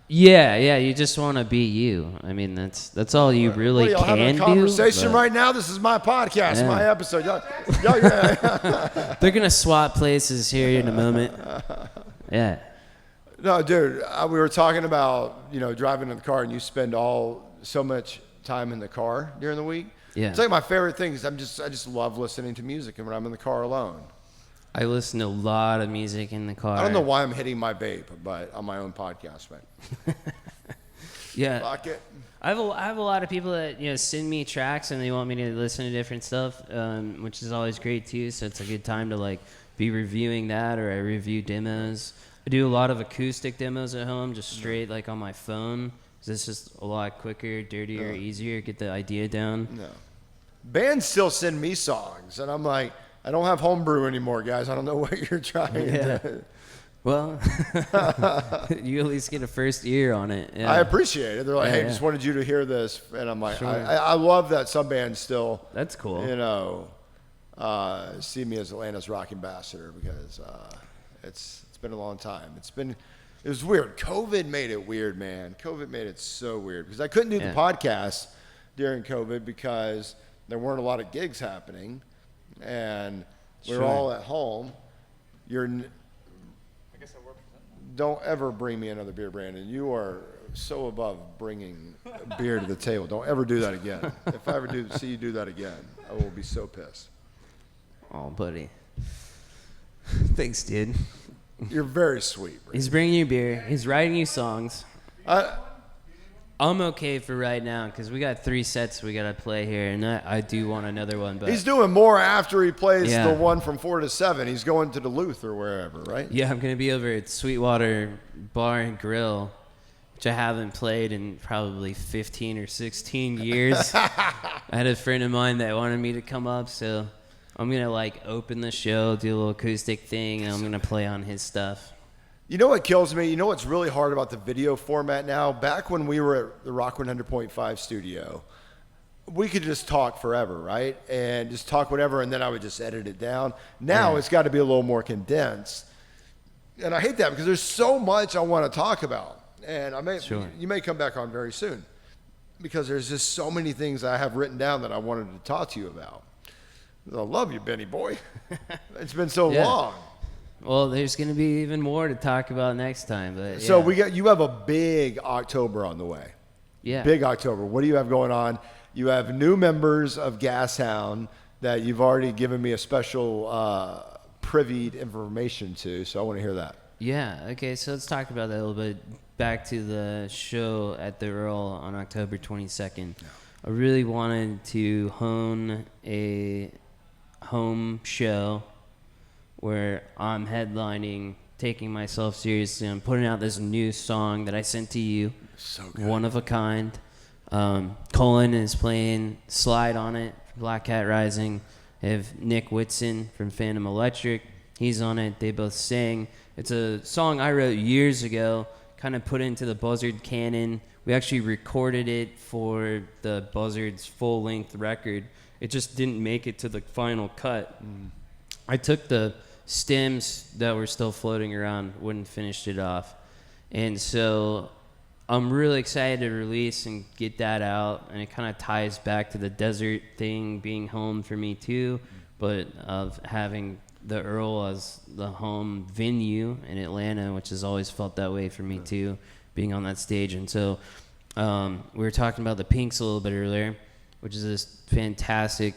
Yeah, you just want to be you. I mean, that's all you really y'all can having do. a conversation right now? This is my podcast, my episode. They're going to swap places here in a moment. Yeah. No, dude, we were talking about, driving in the car and you spend so much time in the car during the week. Yeah. It's like my favorite thing is I just love listening to music and when I'm in the car alone. I listen to a lot of music in the car. I don't know why I'm hitting my vape, but on my own podcast, man. Yeah. Fuck it. I have a lot of people that send me tracks and they want me to listen to different stuff, which is always great too. So it's a good time to be reviewing that, or I review demos. I do a lot of acoustic demos at home, just straight on my phone. 'Cause it's just a lot quicker, dirtier, easier. Get the idea down. No. Bands still send me songs, and I'm like, I don't have homebrew anymore, guys. I don't know what you're trying to. Well, you at least get a first ear on it. Yeah. I appreciate it. They're like, hey, just wanted you to hear this. And I'm like, I love that some bands still, that's cool. See me as Atlanta's rock ambassador because it's been a long time. It was weird. COVID made it weird, man. COVID made it so weird because I couldn't do the podcast during COVID because there weren't a lot of gigs happening. And we're all at home. Don't ever bring me another beer, Brandon. You are so above bringing beer to the table. Don't ever do that again. If I ever see you do that again, I will be so pissed. Oh, buddy. Thanks, dude. You're very sweet, Brandon. He's bringing you beer. He's writing you songs. I'm okay for right now because we got 3 sets we got to play here, and I do want another one. But he's doing more after he plays the one from 4 to 7. He's going to Duluth or wherever, right? Yeah, I'm going to be over at Sweetwater Bar and Grill, which I haven't played in probably 15 or 16 years. I had a friend of mine that wanted me to come up, so I'm going to open the show, do a little acoustic thing, and I'm going to play on his stuff. You know what kills me? You know what's really hard about the video format now? Back when we were at the Rock 100.5 studio, we could just talk forever, right? And just talk whatever, and then I would just edit it down. Now it's got to be a little more condensed. And I hate that because there's so much I want to talk about. And you may come back on very soon because there's just so many things I have written down that I wanted to talk to you about. I love you, Benny boy. It's been so long. Well, there's going to be even more to talk about next time. But So you have a big October on the way. Yeah. Big October. What do you have going on? You have new members of Gashound that you've already given me a special privied information to, so I want to hear that. Yeah. Okay, so let's talk about that a little bit. Back to the show at the Earl on October 22nd. Yeah. I really wanted to hone a home show where I'm headlining, taking myself seriously. I'm putting out this new song that I sent to you. So good. One of a kind. Colin is playing slide on it, Black Cat Rising. I have Nick Whitson from Phantom Electric. He's on it. They both sing. It's a song I wrote years ago, kind of put into the Buzzard canon. We actually recorded it for the Buzzard's full-length record. It just didn't make it to the final cut. I took the stems that were still floating around wouldn't finish it off. And so I'm really excited to release and get that out, and it kind of ties back to the desert thing being home for me too, but of having the Earl as the home venue in Atlanta, which has always felt that way for me too, being on that stage. And so we were talking about the Pinks a little bit earlier, which is this fantastic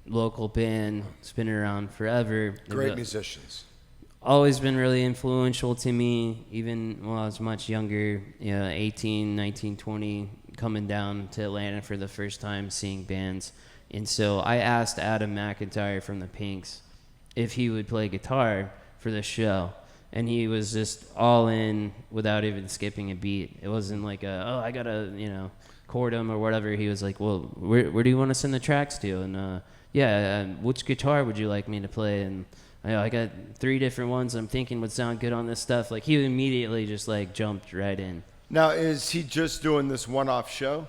local band. It's been around forever. Great musicians. Always been really influential to me, even when I was much younger, 18, 19, 20, coming down to Atlanta for the first time, seeing bands. And so I asked Adam McIntyre from the Pinks if he would play guitar for the show. And he was just all in without even skipping a beat. It wasn't like I got to, chord him or whatever. He was like, well, where do you want to send the tracks to? And which guitar would you like me to play? And I got 3 different ones I'm thinking would sound good on this stuff. Like, he immediately just jumped right in. Now, is he just doing this one-off show?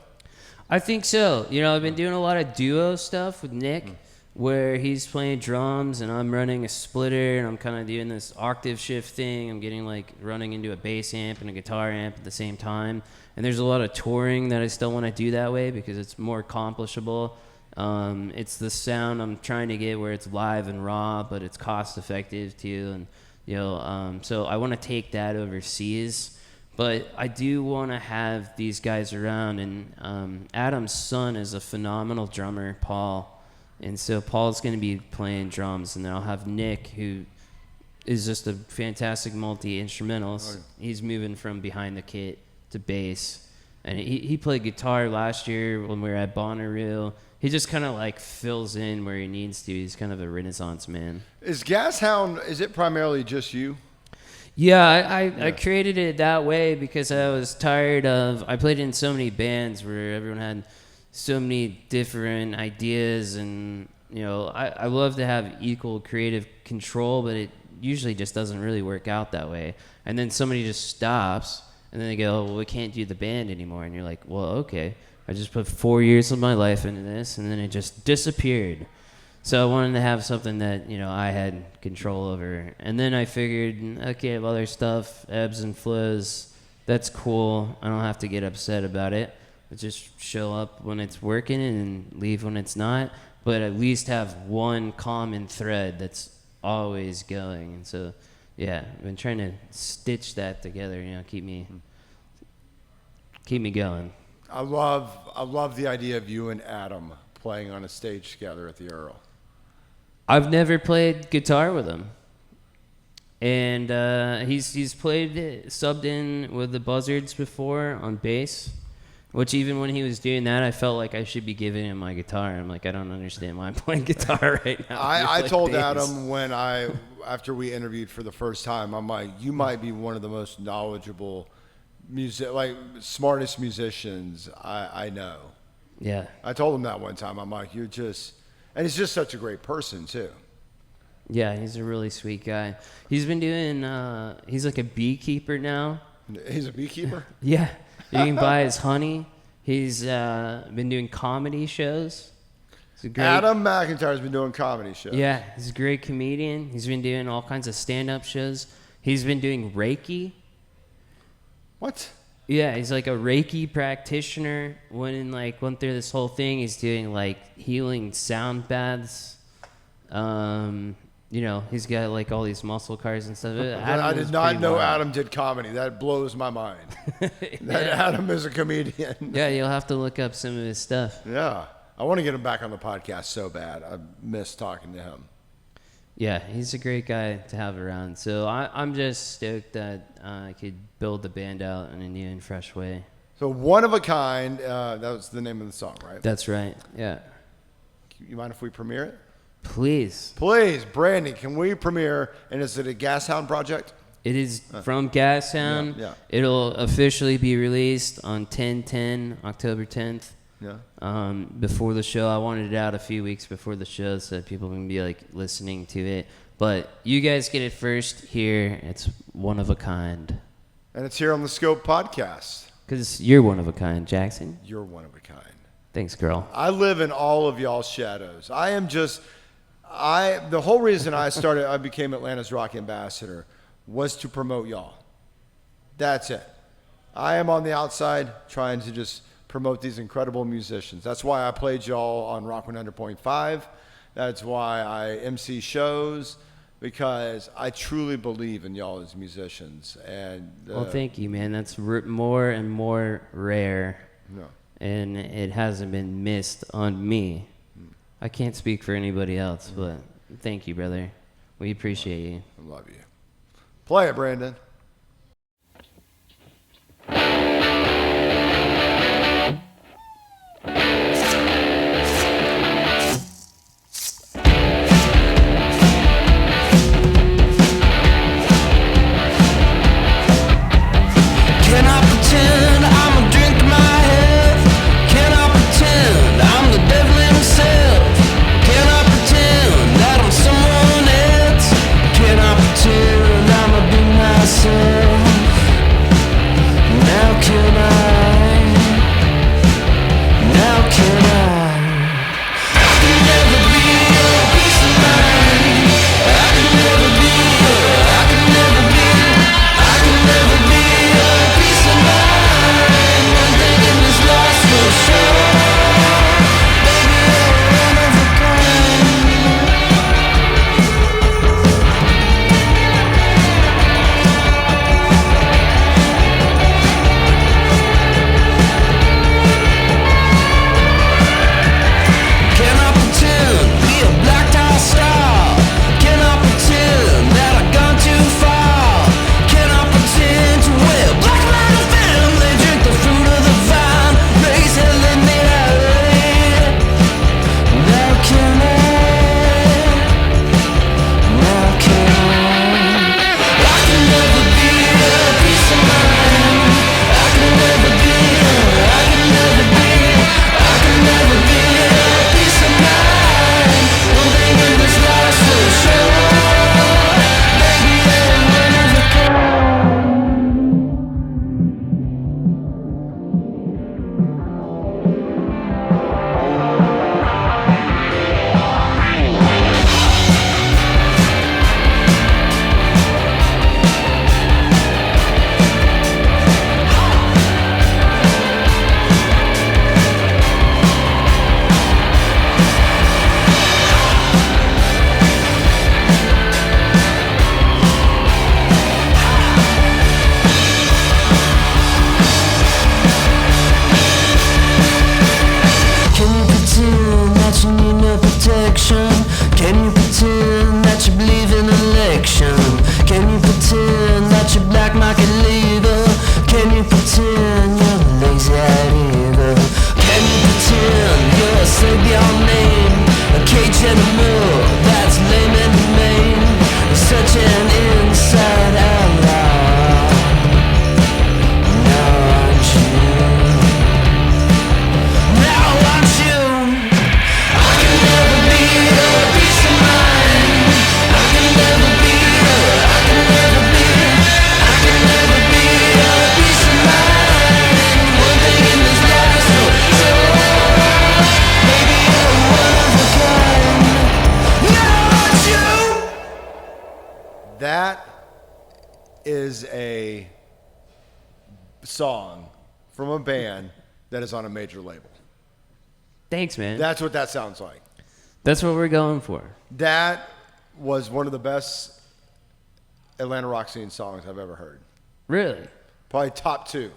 I think so. I've been doing a lot of duo stuff with Nick, where he's playing drums and I'm running a splitter, and I'm kind of doing this octave shift thing. I'm getting running into a bass amp and a guitar amp at the same time. And there's a lot of touring that I still want to do that way because it's more accomplishable. It's the sound I'm trying to get where it's live and raw, but it's cost effective too. And so I want to take that overseas, but I do want to have these guys around. And Adam's son is a phenomenal drummer, Paul. And so Paul's going to be playing drums, and then I'll have Nick, who is just a fantastic multi-instrumentalist. He's moving from behind the kit to bass. And he played guitar last year when we were at Bonnaroo. He just kind of fills in where he needs to. He's kind of a Renaissance man. Is Gashound, is it primarily just you? Yeah, I created it that way because I was tired of, I played in so many bands where everyone had so many different ideas, and I love to have equal creative control, but it usually just doesn't really work out that way. And then somebody just stops, and then they go, well, we can't do the band anymore. And you're like, well, okay. I just put 4 years of my life into this, and then it just disappeared. So I wanted to have something that, I had control over. And then I figured, okay, I have other stuff, ebbs and flows. That's cool. I don't have to get upset about it. I just show up when it's working and leave when it's not. But at least have one common thread that's always going. And so, yeah, I've been trying to stitch that together, keep me going. I love the idea of you and Adam playing on a stage together at the Earl. I've never played guitar with him, and he's played subbed in with the Buzzards before on bass. Which even when he was doing that, I felt like I should be giving him my guitar. I'm like, I don't understand why I'm playing guitar right now. I told bass. Adam after we interviewed for the first time, I'm like, you might be one of the most knowledgeable smartest musicians I know. Yeah. I told him that one time. I'm like, and he's just such a great person too. Yeah, he's a really sweet guy. He's been doing, he's like a beekeeper now. He's a beekeeper? Yeah. You can buy his honey. He's been doing comedy shows. Adam McIntyre's been doing comedy shows. Yeah, he's a great comedian. He's been doing all kinds of stand-up shows. He's been doing Reiki. What? Yeah, he's like a Reiki practitioner. Went through this whole thing. He's doing healing sound baths. He's got all these muscle cars and stuff. I did not know Adam did comedy. That blows my mind. That Adam is a comedian. Yeah, you'll have to look up some of his stuff. Yeah. I want to get him back on the podcast so bad. I miss talking to him. Yeah, he's a great guy to have around. So I'm just stoked that I could build the band out in a new and fresh way. So One of a Kind, that was the name of the song, right? That's right, yeah. You mind if we premiere it? Please. Please, Brandy, can we premiere, and is it a Gashound project? It is from Gashound. Yeah. It'll officially be released on October 10th. Yeah. Before the show. I wanted it out a few weeks before the show so that people can be listening to it. But you guys get it first here. It's one of a kind. And it's here on the Scope Podcast. Because you're one of a kind, Jackson. You're one of a kind. Thanks, girl. I live in all of y'all's shadows. I am just The whole reason I became Atlanta's Rock Ambassador was to promote y'all. That's it. I am on the outside trying to just promote these incredible musicians. That's why I played y'all on Rock 100.5. That's why I MC shows, because I truly believe in y'all as musicians. And well, thank you, man. That's more and more rare. No. And it hasn't been missed on me. I can't speak for anybody else, but thank you, brother. We appreciate you. I love you. Play it, Brandon. Can I pretend I'm a drink in my head? Can I pretend I'm the devil himself? Can I pretend that I'm someone else? Can I pretend I'ma be myself? Now can I? Now can I? I can never be a piece of mind. I can never be I can never be I can never be a piece of mind. One thing in this life for sure. Baby, you're one of a kind. Can I pretend to be a black tie star? Can I pretend that I've gone too far? Can I pretend to wear black line of family, drink the fruit of the vine, raise hell in the alley? Now can I? Now can I? I can never be a piece of mind. I can never be I can never be I can never be a piece of mind. One thing in this life for sure. Baby, you're one of a kind. Can you pretend that you need no protection? Can you pretend that you believe in election? Can you pretend that you're black market legal? Can you pretend you're a lazy-eyed eagle? Can you pretend you're a slave beyond name? A cage animal that's lame and humane, such an inside outlaw. Now aren't you? Now aren't you? I can never be a piece of mind. I can never be I can never be I can never be a piece of mind. One thing in this life for sure. Baby, you're one of a kind. Now aren't you? That is a song from a band that is on a major label. Thanks, man. That's what that sounds like. That's what we're going for. That was one of the best Atlanta rock scene songs I've ever heard. Really? Probably top 2.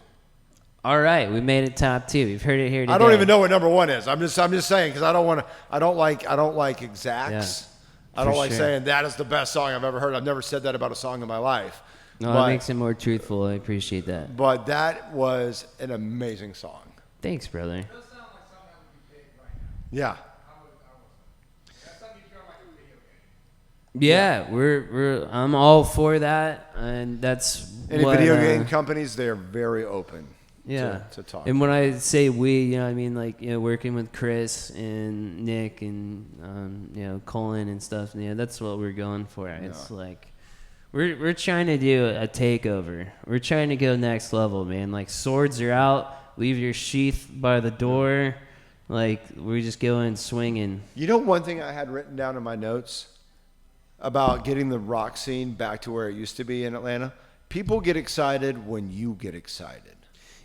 All right, we made it top 2. We've heard it here today. I don't even know what number 1 is. I'm just saying, because I don't like exacts. Yeah, I don't for like sure. saying that is the best song I've ever heard. I've never said that about a song in my life. No, but, that makes it more truthful. I appreciate that. But that was an amazing song. Thanks, brother. Yeah. Yeah, I'm all for that, and that's Any what, video game companies, they're very open yeah to talk. And when I say we, you know, I mean, like, you know, working with Chris and Nick and you know, Colin and stuff. Yeah, that's what we're going for. It's like we're trying to do a takeover. We're trying to go next level, man. Like, swords are out. Leave your sheath by the door. Like, we just go in swinging. You know, one thing I had written down in my notes about getting the rock scene back to where it used to be in Atlanta. People get excited when you get excited.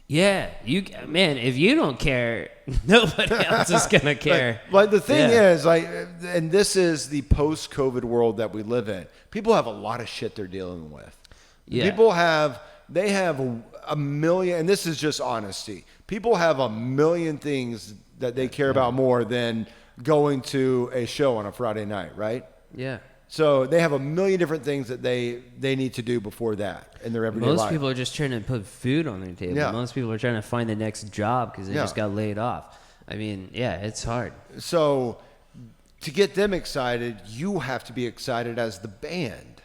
Yeah, man, if you don't care, nobody else is going to care. Like the thing is, like, and this is the post-COVID world that we live in. People have a lot of shit they're dealing with. Yeah. They have a million, and this is just honesty. People have a million things that they care about more than going to a show on a Friday night, right? Yeah. So they have a million different things that they need to do before that in their everyday life. Most people are just trying to put food on their table. Yeah. Most people are trying to find the next job because they just got laid off. I mean, yeah, it's hard. So to get them excited, you have to be excited as the band.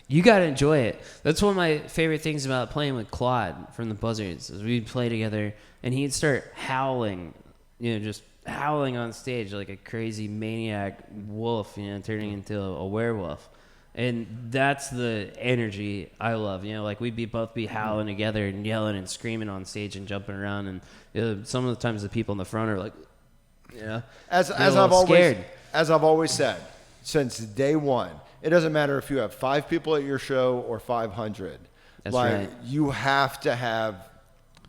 You got to enjoy it. That's one of my favorite things about playing with Claude from the Buzzards is we'd play together and he'd start howling, just howling on stage like a crazy maniac wolf, turning into a werewolf. And that's the energy I love. Like we'd both be howling together and yelling and screaming on stage and jumping around. And some of the times the people in the front are like, as I've always said, since day one, it doesn't matter if you have 5 people at your show or 500. That's right. You have to have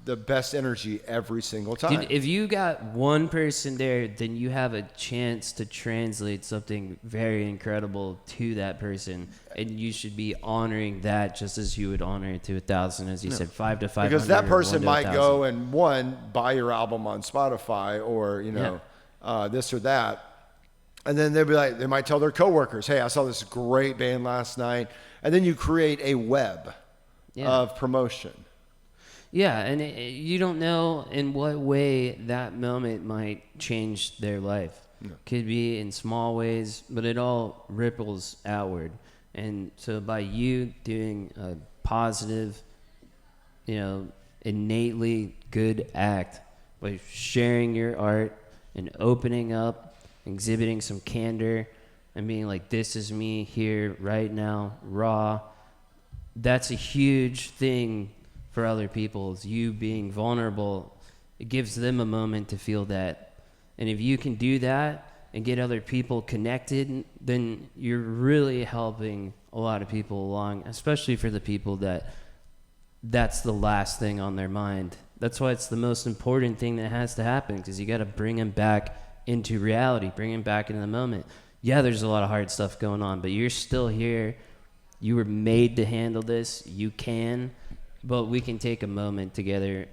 the best energy every single time. Dude, if you got one person there, then you have a chance to translate something very incredible to that person, and you should be honoring that just as you would honor it to 1,000, as you said, 5 to 500. Because that person 1 to might 1,000. go and buy your album on Spotify or this or that, and then they'll be like, they might tell their coworkers, "Hey, I saw this great band last night," and then you create a web of promotion. Yeah, and you don't know in what way that moment might change their life. Yeah. Could be in small ways, but it all ripples outward. And so by you doing a positive, innately good act, by sharing your art and opening up, exhibiting some candor, and being like, this is me here right now, raw, that's a huge thing for other people. Is you being vulnerable. It gives them a moment to feel that. And if you can do that and get other people connected, then you're really helping a lot of people along, especially for the people that's the last thing on their mind. That's why it's the most important thing that has to happen, because you got to bring them back into reality, bring them back into the moment. Yeah, there's a lot of hard stuff going on, but you're still here. You were made to handle this. You can. But we can take a moment together.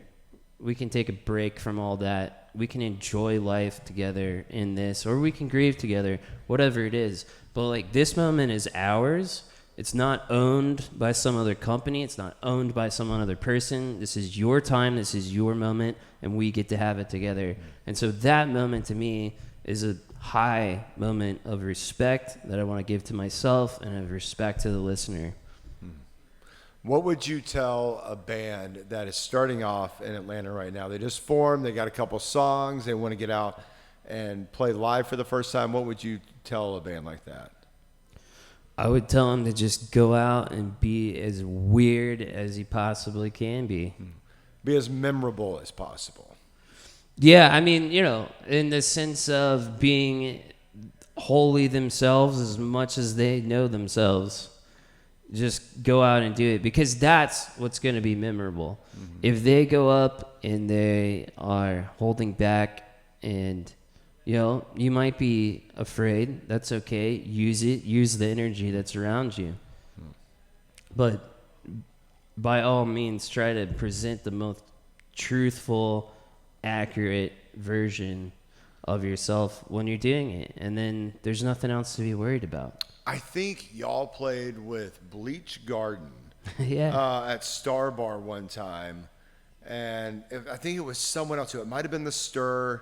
We can take a break from all that. We can enjoy life together in this, or we can grieve together, whatever it is. But like, this moment is ours. It's not owned by some other company. It's not owned by some other person. This is your time. This is your moment, and we get to have it together. And so that moment to me is a high moment of respect that I want to give to myself and of respect to the listener. What would you tell a band that is starting off in Atlanta right now? They just formed, they got a couple songs, they want to get out and play live for the first time. What would you tell a band like that? I would tell them to just go out and be as weird as you possibly can be. Be as memorable as possible. Yeah, I mean, in the sense of being wholly themselves as much as they know themselves. Just go out and do it, because that's what's going to be memorable. Mm-hmm. If they go up and they are holding back and, you might be afraid. That's okay. Use it. Use the energy that's around you. Mm. But by all means, try to present the most truthful, accurate version of yourself when you're doing it. And then there's nothing else to be worried about. I think y'all played with Bleach Garden at Star Bar one time, and I think it was someone else too. It might have been the Stir,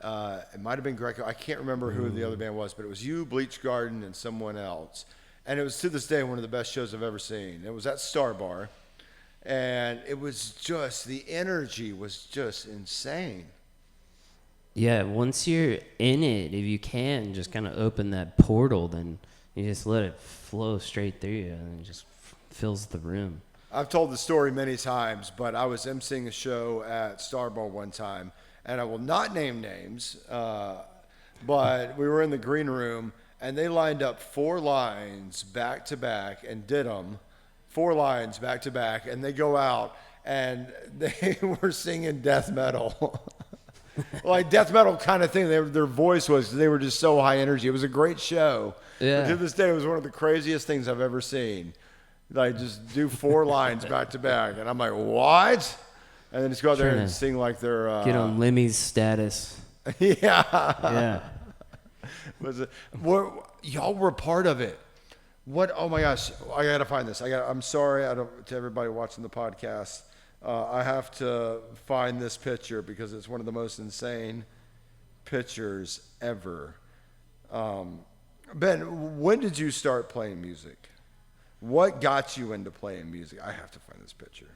it might have been Greco. I can't remember who the other band was, but it was you, Bleach Garden, and someone else. And it was, to this day, one of the best shows I've ever seen. It was at Star Bar, and it was just, the energy was just insane. Yeah, once you're in it, if you can just kind of open that portal, then you just let it flow straight through you, and it just fills the room. I've told the story many times, but I was emceeing a show at Star Bar one time, and I will not name names, but we were in the green room, and they lined up 4 lines back to back and did them 4 lines back to back, and they go out and they were singing death metal. Like death metal kind of thing. Their voice was, they were just so high energy. It was a great show. Yeah. But to this day, it was one of the craziest things I've ever seen. Like just do 4 lines back to back. And I'm like, what? And then just go out there and sing like they're... Get on Lemmy's status. Yeah. Yeah. Was it? Y'all were part of it. What? Oh my gosh! I gotta find this. I'm sorry. To everybody watching the podcast. I have to find this picture because it's one of the most insane pictures ever. Ben, when did you start playing music? What got you into playing music? I have to find this picture.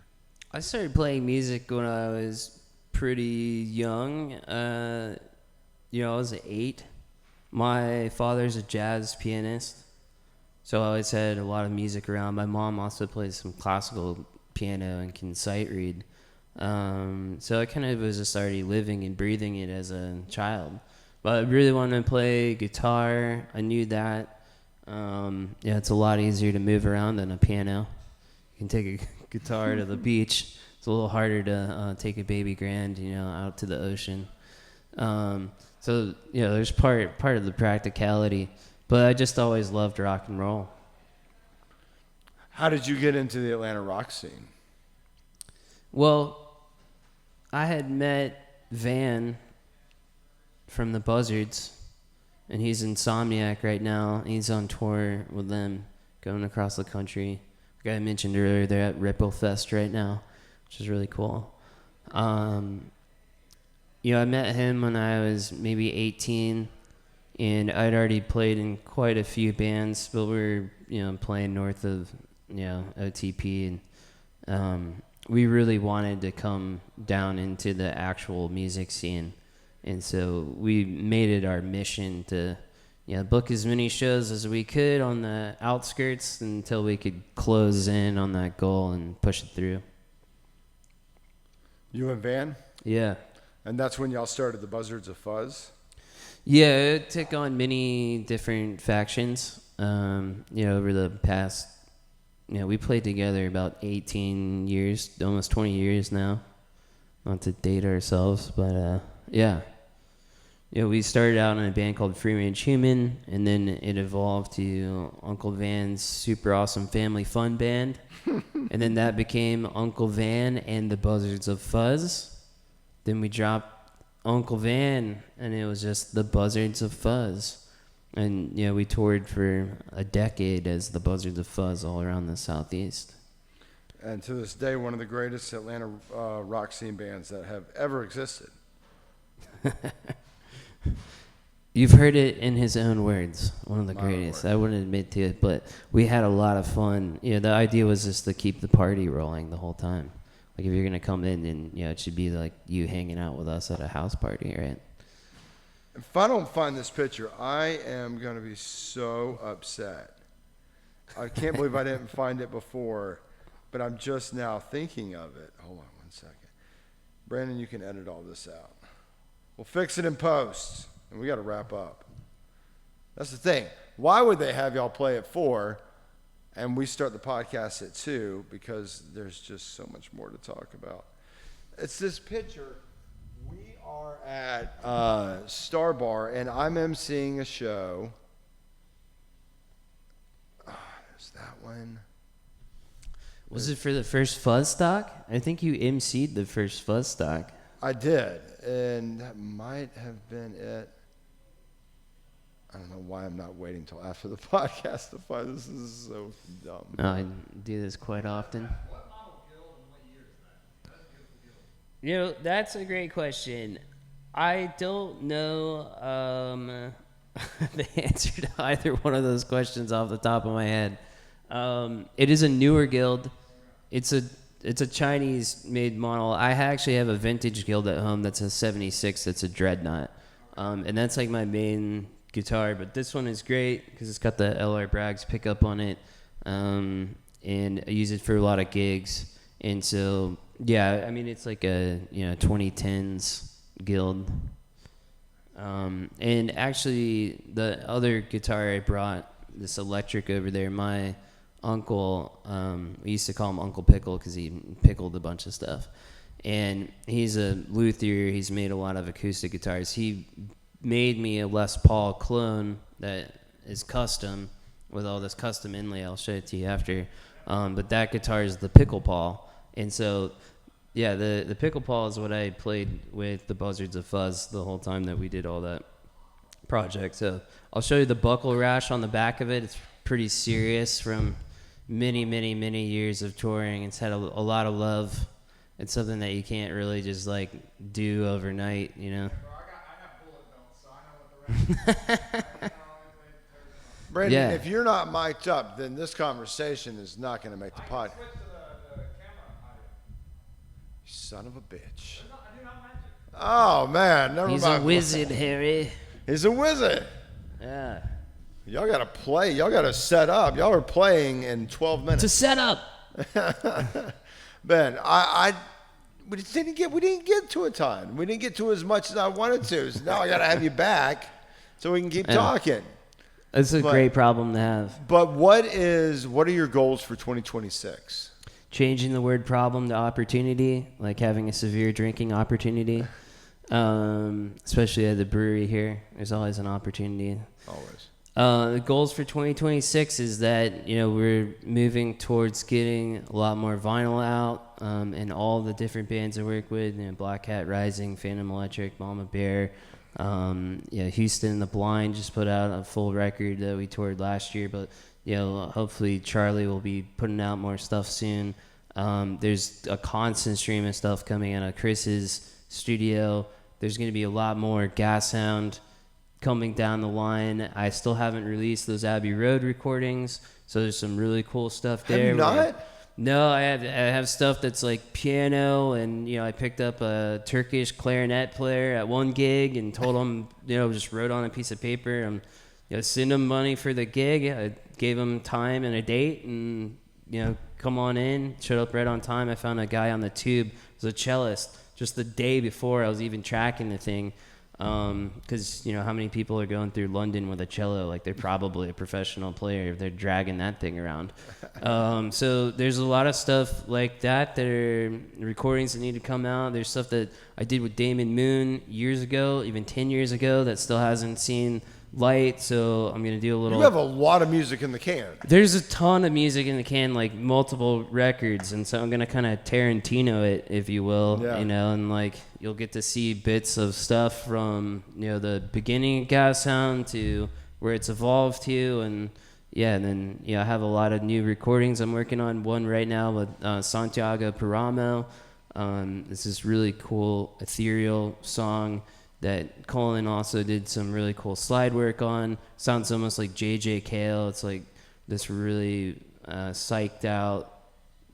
I started playing music when I was pretty young. I was 8. My father's a jazz pianist, so I always had a lot of music around. My mom also plays some classical piano and can sight read. So I kind of was just already living and breathing it as a child. But I really wanted to play guitar. I knew that. It's a lot easier to move around than a piano. You can take a guitar to the beach. It's a little harder to take a baby grand, out to the ocean. So there's part of the practicality, but I just always loved rock and roll. How did you get into the Atlanta rock scene? Well, I had met Van from the Buzzards, and he's Insomniac right now. He's on tour with them, going across the country. Like I mentioned earlier, they're at Ripple Fest right now, which is really cool. I met him when I was maybe 18, and I'd already played in quite a few bands, but we were, playing north of, OTP, and we really wanted to come down into the actual music scene, and so we made it our mission to, book as many shows as we could on the outskirts until we could close in on that goal and push it through. You and Van? Yeah. And that's when y'all started the Buzzards of Fuzz? Yeah, it took on many different factions, over the past, we played together about 18 years, almost 20 years now. Not to date ourselves, but we started out in a band called Free Range Human, and then it evolved to Uncle Van's super awesome family fun band, and then that became Uncle Van and the Buzzards of Fuzz. Then we dropped Uncle Van, and it was just the Buzzards of Fuzz. And, we toured for a decade as the Buzzards of Fuzz all around the Southeast. And to this day, one of the greatest Atlanta rock scene bands that have ever existed. You've heard it in his own words, one of the greatest. I wouldn't admit to it, but we had a lot of fun. The idea was just to keep the party rolling the whole time. Like, if you're going to come in, then, it should be like you hanging out with us at a house party, right? If I don't find this picture, I am going to be so upset. I can't believe I didn't find it before, but I'm just now thinking of it. Hold on 1 second. Brandon, you can edit all this out. We'll fix it in post, and we got to wrap up. That's the thing. Why would they have y'all play at 4 and we start the podcast at 2? Because there's just so much more to talk about. It's this picture. We are at Star Bar, and I'm emceeing a show. There's that one. Was it for the first Fuzzstock? I think you emceed the first Fuzzstock. I did, and that might have been it. I don't know why I'm not waiting till after the podcast to find this. Is so dumb. No, I do this quite often. What model guild and what year is that? That's a beautiful guild. That's a great question. I don't know the answer to either one of those questions off the top of my head. It is a newer guild. It's a Chinese-made model. I actually have a vintage guild at home that's a 76. That's a Dreadnought, and that's like my main guitar. But this one is great because it's got the LR Braggs pickup on it, and I use it for a lot of gigs. And so, yeah, I mean, it's like a 2010s Guild. And actually, the other guitar I brought, this electric over there, my uncle, we used to call him Uncle Pickle because he pickled a bunch of stuff. And he's a luthier. He's made a lot of acoustic guitars. He made me a Les Paul clone that is custom with all this custom inlay. I'll show it to you after. But that guitar is the Pickle Paul. And so, yeah, the Pickle Paul is what I played with the Buzzards of Fuzz the whole time that we did all that project. So I'll show you the buckle rash on the back of it. It's pretty serious from many, many, many years of touring. It's had a lot of love. It's something that you can't really just like do overnight, you know. I got bullet belts, so I know what the rest. Brandon, Yeah. if you're not mic'd up, then this conversation is not going to make the pod. Switch to the camera audio. Son of a bitch. No, I do not magic. Oh, man. Never He's mind. a wizard, Harry. He's a wizard. Yeah. Y'all got to play. Y'all got to set up. Y'all are playing in 12 minutes. To set up. Ben, we didn't get to a ton. We didn't get to as much as I wanted to. So now I got to have you back so we can keep talking. It's a great problem to have. But what are your goals for 2026? Changing the word problem to opportunity, like having a severe drinking opportunity, especially at the brewery here. There's always an opportunity. Always. The goals for 2026 is that, you know, we're moving towards getting a lot more vinyl out, and all the different bands I work with, you know, Black Hat Rising, Phantom Electric, Mama Bear, Houston and the Blind just put out a full record that we toured last year, but, you know, hopefully Charlie will be putting out more stuff soon. There's a constant stream of stuff coming out of Chris's studio. There's going to be a lot more Gashound coming down the line. I still haven't released those Abbey Road recordings, so there's some really cool stuff there. Have you not? No, I have stuff that's like piano, and, you know, I picked up a Turkish clarinet player at one gig and told him, you know, just wrote on a piece of paper, you know, send him money for the gig. I gave him time and a date, and, you know, come on in. Showed up right on time. I found a guy on the tube. It was a cellist. Just the day before I was even tracking the thing. Because, you know, how many people are going through London with a cello? Like, they're probably a professional player if they're dragging that thing around. So there's a lot of stuff like that are recordings that need to come out. There's stuff that I did with Damon Moon years ago, even 10 years ago, that still hasn't seen light. So I'm going to do a little... You have a lot of music in the can. There's a ton of music in the can, like multiple records, and so I'm gonna kind of Tarantino it, if you will, Yeah. you know, and like you'll get to see bits of stuff from, you know, the beginning of Gashound to where it's evolved to, and yeah, and then, you know, I have a lot of new recordings I'm working on. One right now with Santiago Paramo. This is really cool ethereal song that Colin also did some really cool slide work on. Sounds almost like J.J. Cale. It's like this really psyched out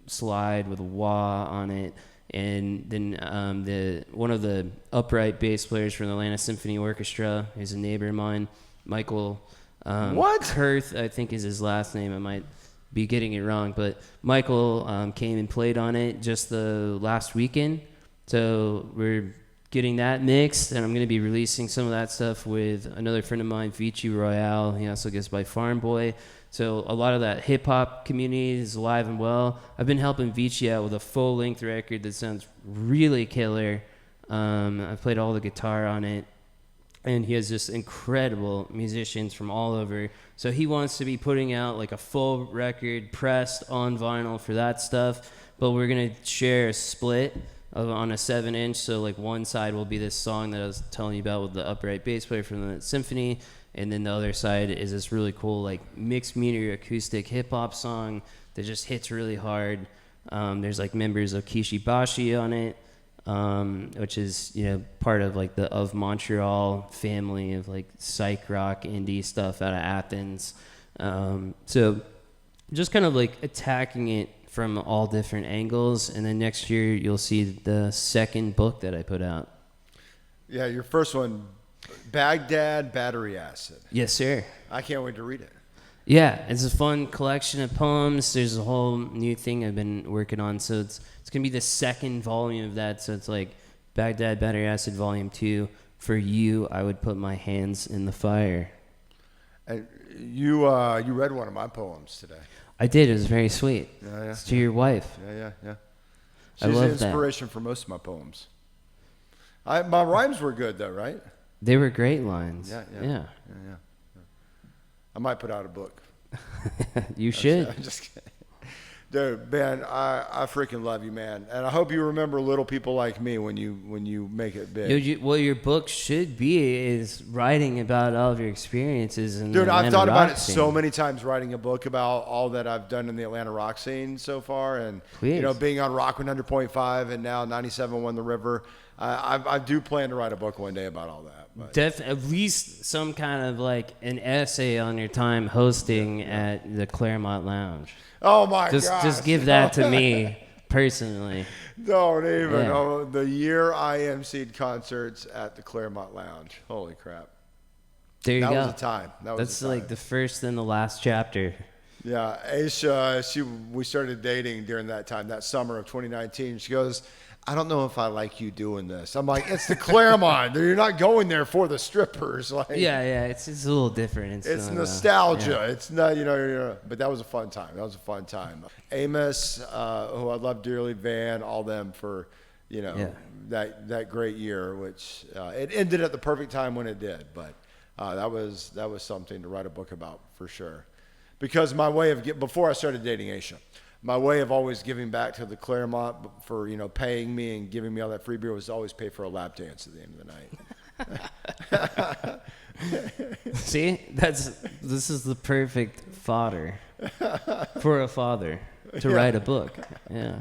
slide with a wah on it. And then one of the upright bass players from the Atlanta Symphony Orchestra, who's a neighbor of mine, Michael Kurth, I think is his last name. I might be getting it wrong, but Michael came and played on it just the last weekend. So we're getting that mixed, and I'm going to be releasing some of that stuff with another friend of mine, Vici Royale. He also goes by Farm Boy. So a lot of that hip-hop community is alive and well. I've been helping Vici out with a full-length record that sounds really killer. I've played all the guitar on it, and he has just incredible musicians from all over. So he wants to be putting out like a full record pressed on vinyl for that stuff, but we're going to share a split on a 7-inch, so like one side will be this song that I was telling you about with the upright bass player from the symphony, and then the other side is this really cool like mixed meter acoustic hip hop song that just hits really hard. There's like members of Kishi Bashi on it, which is, you know, part of like the Of Montreal family of like psych rock indie stuff out of Athens. So just kind of like attacking it from all different angles, and then next year you'll see the second book that I put out. Yeah, your first one, Baghdad Battery Acid. Yes, sir. I can't wait to read it. Yeah, it's a fun collection of poems. There's a whole new thing I've been working on, so it's gonna be the second volume of that. So it's like Baghdad Battery Acid Volume 2. For you, I would put my hands in the fire. And you read one of my poems today. I did. It was very sweet. Yeah. It's to your wife. Yeah. I She's love the that. inspiration for most of my poems. My rhymes were good though, right? They were great lines. Yeah. I might put out a book. You should. I'm just kidding. Dude, man, I freaking love you, man. And I hope you remember little people like me when you make it big. What your book should be is writing about all of your experiences. In Dude, the I've Atlanta thought about rock it scene. so many times, writing a book about all that I've done in the Atlanta rock scene so far, and Please. being on Rock 100.5 and now 97.1 The River. I do plan to write a book one day about all that. But. At least some kind of like an essay on your time hosting at the Claremont Lounge. Oh my god! Just give that to me personally. Don't even. Yeah. Oh, the year I emceed concerts at the Claremont Lounge. Holy crap! There you That go. was a time. That's a time. like the first and the last chapter. Yeah, Aisha, we started dating during that time, that summer of 2019. She goes, I don't know if I like you doing this. I'm like, it's the Claremont. You're not going there for the strippers. Like, Yeah, it's a little different. it's not, nostalgia. yeah. It's not, but that was a fun time. Amos, who I love dearly, Van, all them for, that great year, which it ended at the perfect time when it did. But that was something to write a book about for sure. Because my way of before I started dating Aisha, my way of always giving back to the Claremont for paying me and giving me all that free beer was always pay for a lap dance at the end of the night. See, this is the perfect fodder for a father to write a book. Yeah.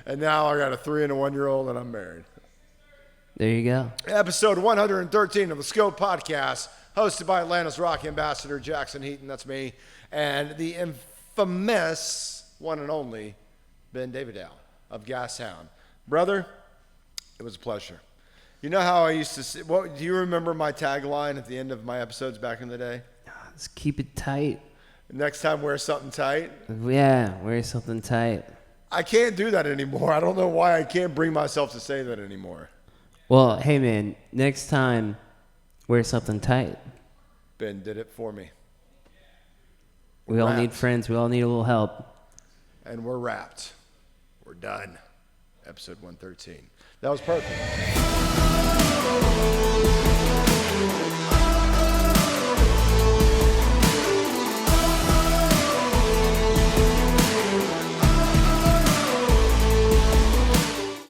And now I got a 3 and a 1-year-old and I'm married. There you go. Episode 113 of the Scope Podcast, hosted by Atlanta's rock ambassador Jackson Heaton, that's me, and the infamous one and only Ben Davidow of Gashound. Brother, it was a pleasure. You know how I used to say, do you remember my tagline at the end of my episodes back in the day? Let's keep it tight. Next time, wear something tight. Yeah, wear something tight. I can't do that anymore. I don't know why I can't bring myself to say that anymore. Well, hey man, next time, wear something tight. Ben did it for me. We all need wrapped. friends. We all need a little help. And we're wrapped. We're done. Episode 113. That was perfect.